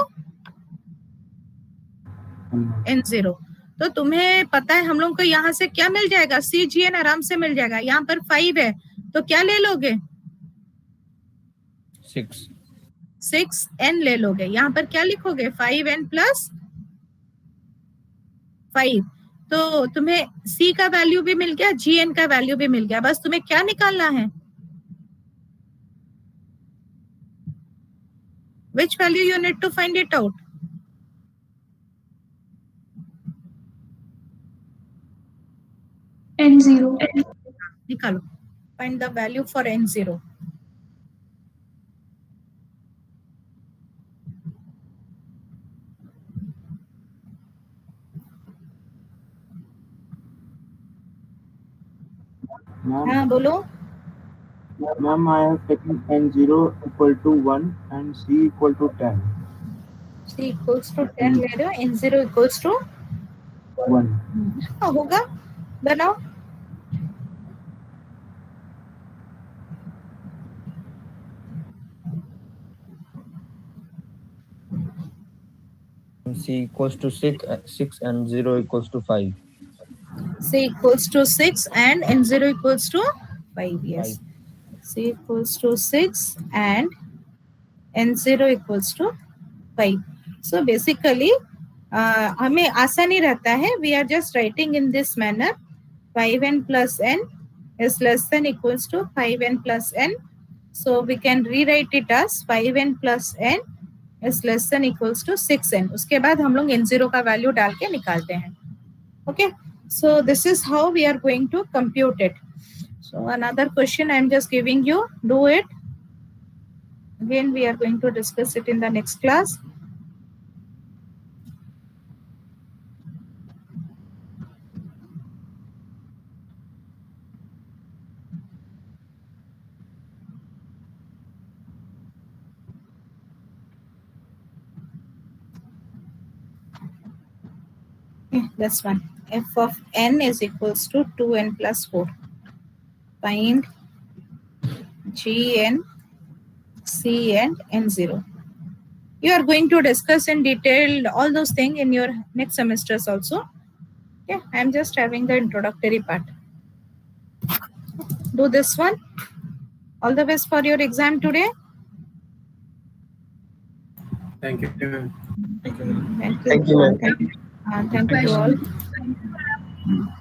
n0. तो तुम्हें पता है हम लोग को यहाँ से क्या मिल जाएगा? सी जी एन आराम से मिल जाएगा. यहाँ पर 5 है तो क्या ले लोगे? 6n ले लोगे. यहाँ पर क्या लिखोगे? 5n plus 5. तो तुम्हें c का वैल्यू भी मिल गया, gn का वैल्यू भी मिल गया. बस तुम्हें क्या निकालना है? Which value you need to find it out? N0. निकालो. Find the value for N0. हाँ बोलो. Ma'am, I have taken N0 equal to 1 and C equal to 10. C equals to 10 ले रहे हो. N0 equals to 1. हाँ होगा. बनाओ. C equals to 6 and 0 equals to 5. C equals to 6 and N0 equals to 5. Yes. 5. C equals to 6 and N0 equals to 5. So basically, हमें आसानी रहता है. We are just writing in this manner. 5n plus n is less than equals to 5n plus n. So we can rewrite it as 5n plus n is less than equals to 6n. उसके बाद हम लोग n0 का value डाल के निकालते हैं. Okay. So this is how we are going to compute it. So another question I am just giving you. Do it. Again, we are going to discuss it in the next class. Okay, this one. F of n is equals to 2n plus 4. Find Gn, C and N0. You are going to discuss in detail all those things in your next semesters also. Okay, I am just having the introductory part. Do this one. All the best for your exam today. Thank you. Thank you. Thank you, ma'am. Thank you to all.